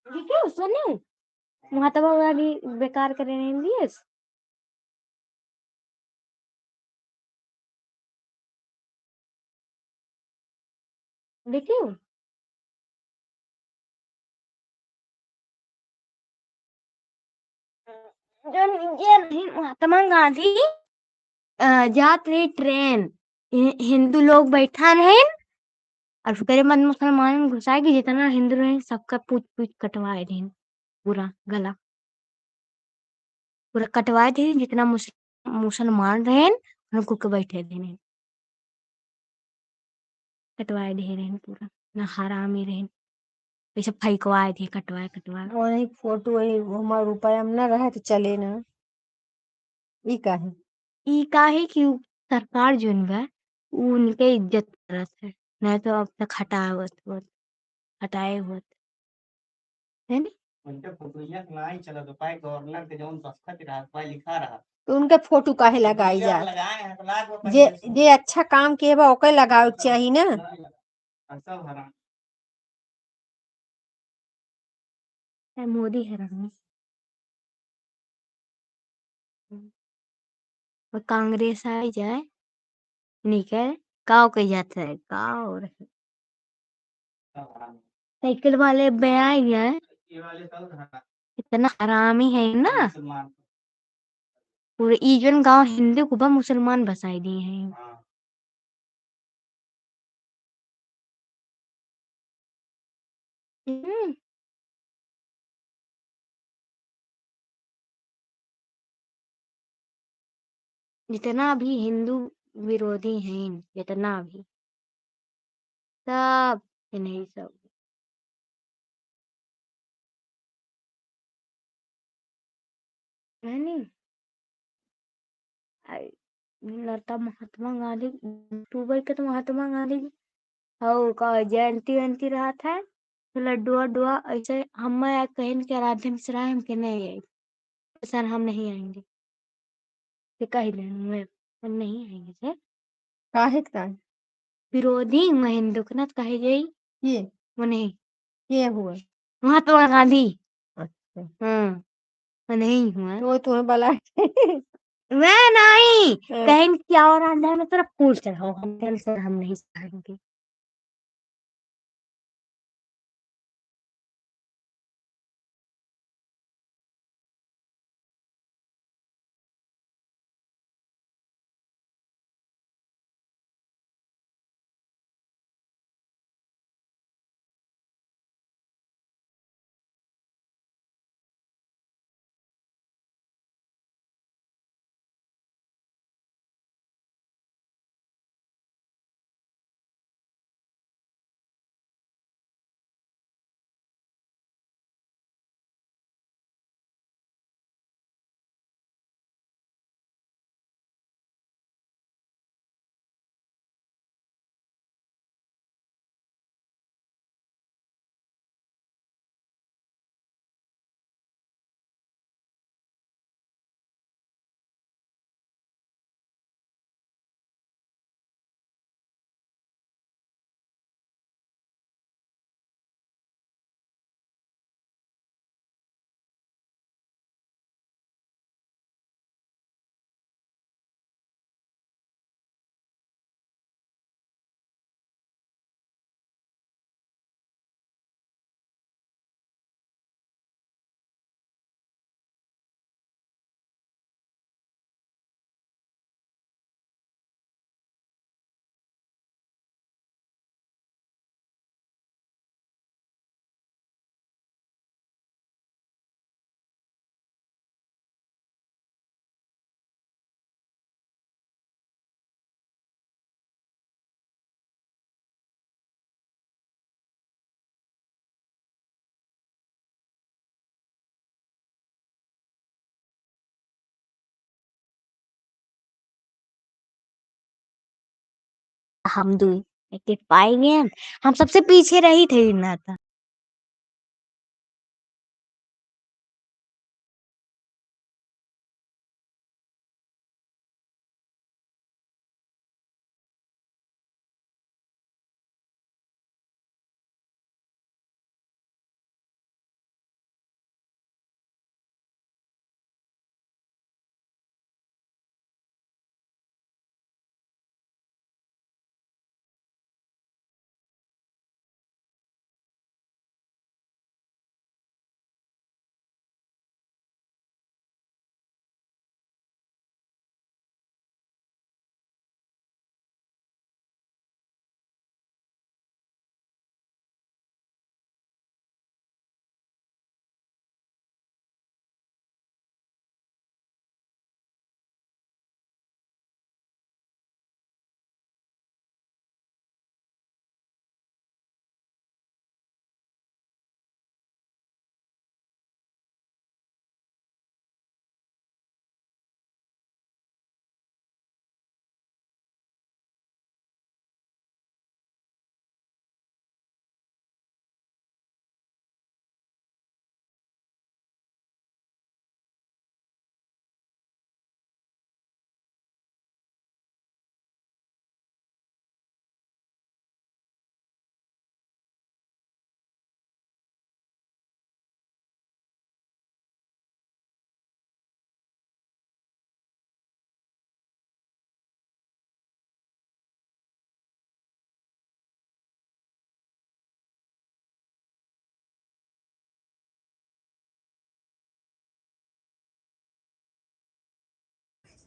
ये क्या सुने महात्मा गांधी बेकार करे नहीं दिए देखियो ये नहीं महात्मा गांधी जात रही ट्रेन हिंदू लोग बैठा रहे और फिर मन मुसलमान घुसाए कि जितना हिंदू रहे सबका पूछ पूछ कटवाए रहे पूरा गला पूरा कटवाए थे जितना मुसलमान रहे उनको के बैठे थे कटवाए दे रहे पूरा ना हरामी रहे पैसा फैकवाए थे कटवाए कटवाए और एक फोटो वही हमारा रुपया में ना रहे तो चले ना ई काहे ई काहे कि सरकार जोन बा उ उनके इज्जत करत है नहीं तो अब तक हटाए होत है नी उनके फोटोइया नहीं चला तो पाए गवर्नर के जौन दस्तखत रहा पाए लिखा रहा तो उनके फोटो काहे लगाई जब जा लगाए हैं तो लाख रुपए जे पैसे जे अच्छा काम किए बा ओके लगावे के चाहिए ना सब हराम मोदी है रंग और कांग्रेस आ जाए नहीं कह गाँव के जाता है गाँव सब हराम साइकिल वाले बे आ गए ये वाले सब हराम इतना हरामी है ना मुसलमान पूरे ईजन गांव हिंदू को बा मुसलमान बसाई दिए हैं हाँ हम्म, जितना भी हिंदू विरोधी हैं जितना भी सब नहीं सब है नहीं लता महात्मा गांधी अक्टूबर के तो महात्मा गांधी और का जयंती वयंती रहा था तो लड्डू वड्डुआ ऐसे हम कहीं के आराध्य मिश्रा हम के नहीं आए सर हम नहीं आएंगे तो कह दें हम नहीं आएंगे सर काहे का विरोधी मैं हिंदू के ना तो कहे जाई ये वो नहीं ये हुआ महात्मा गांधी अच्छा वो नहीं हुआ तो तुम्हें बला मैं नहीं हाँ। कहीं क्या और आंधा में तेरा फूल चढ़ाओ हम सर हम नहीं सहारेंगे हम दुई एक पाएंगे हम सबसे पीछे रही थे ना था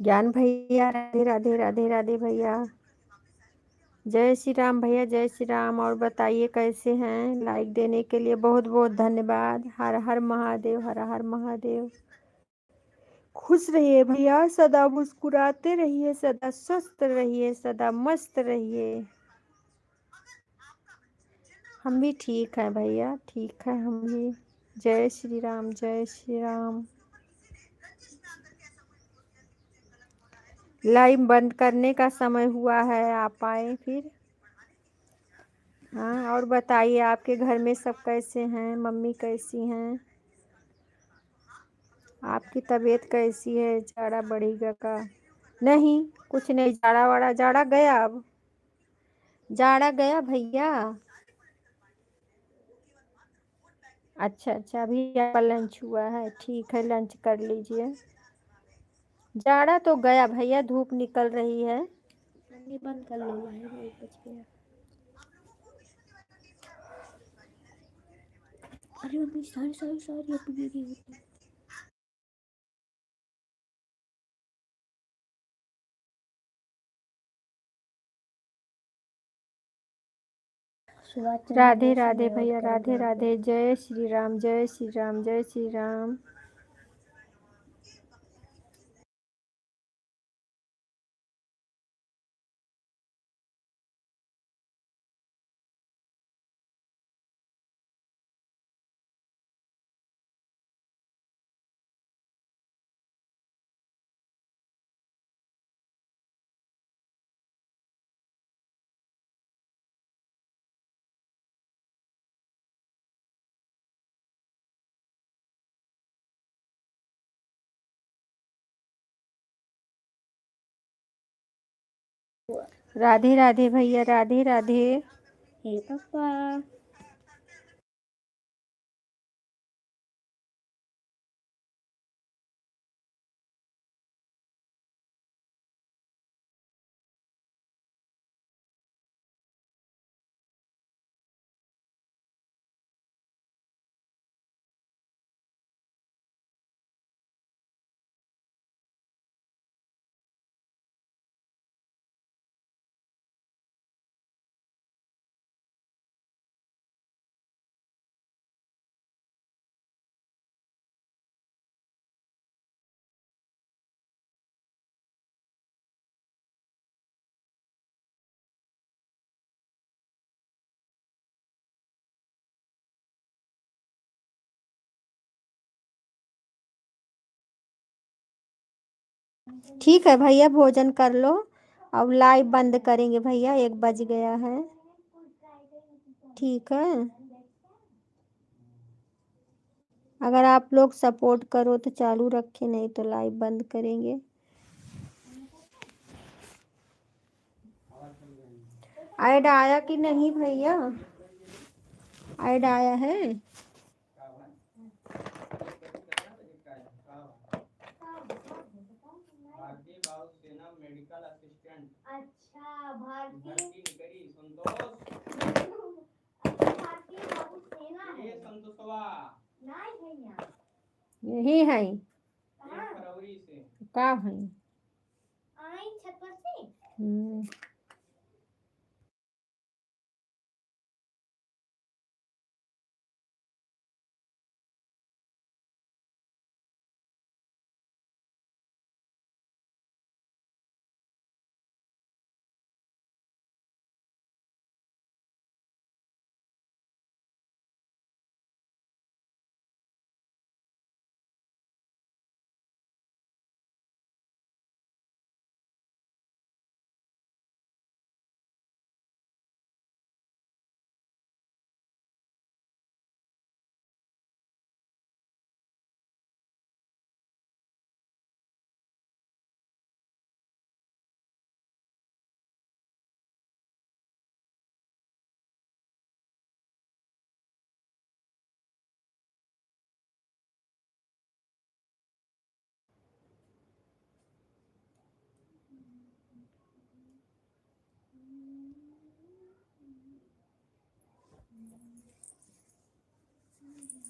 ज्ञान भैया, राधे राधे राधे राधे भैया। जय श्री राम भैया, जय श्री राम। और बताइए कैसे हैं? लाइक देने के लिए बहुत बहुत धन्यवाद। हर हर महादेव, हर हर महादेव। खुश रहिए भैया, सदा मुस्कुराते रहिए, सदा स्वस्थ रहिए, सदा मस्त रहिए। हम भी ठीक हैं भैया, ठीक है हम भी। जय श्री राम, जय श्री राम। लाइव बंद करने का समय हुआ है, आप आए फिर। हाँ, और बताइए आपके घर में सब कैसे हैं? मम्मी कैसी हैं? आपकी तबीयत कैसी है? जाड़ा बढ़ेगा का? नहीं, कुछ नहीं, जाड़ा वाड़ा जाड़ा गया, अब जाड़ा गया भैया। अच्छा अच्छा, अभी आपका लंच हुआ है, ठीक है, लंच कर लीजिए। जाड़ा तो गया भैया, धूप निकल रही है। ये बंद कर लो, लाइट बच गया। अरे मम्मी, सारी सारी सारी अपनी गिरी। राधे राधे भैया, राधे राधे। जय श्री राम, जय श्री राम, जय श्री राम। राधे राधे भैया, राधे राधे। हे पापा। ठीक है भैया, भोजन कर लो अब लाइव बंद करेंगे भैया, 1 बज गया है। ठीक है, अगर आप लोग सपोर्ट करो तो चालू रखें, नहीं तो लाइव बंद करेंगे। ऐड आया कि नहीं भैया? ऐड आया है? भारतीय वायुसेना मेडिकल असिस्टेंट। अच्छा भारतीय भर्ती निकली संतोष। भारतीय वायुसेना ये है। संतोषवा नहीं भैया यही है 1 फरवरी से का है। आई छत पर से। हम्म।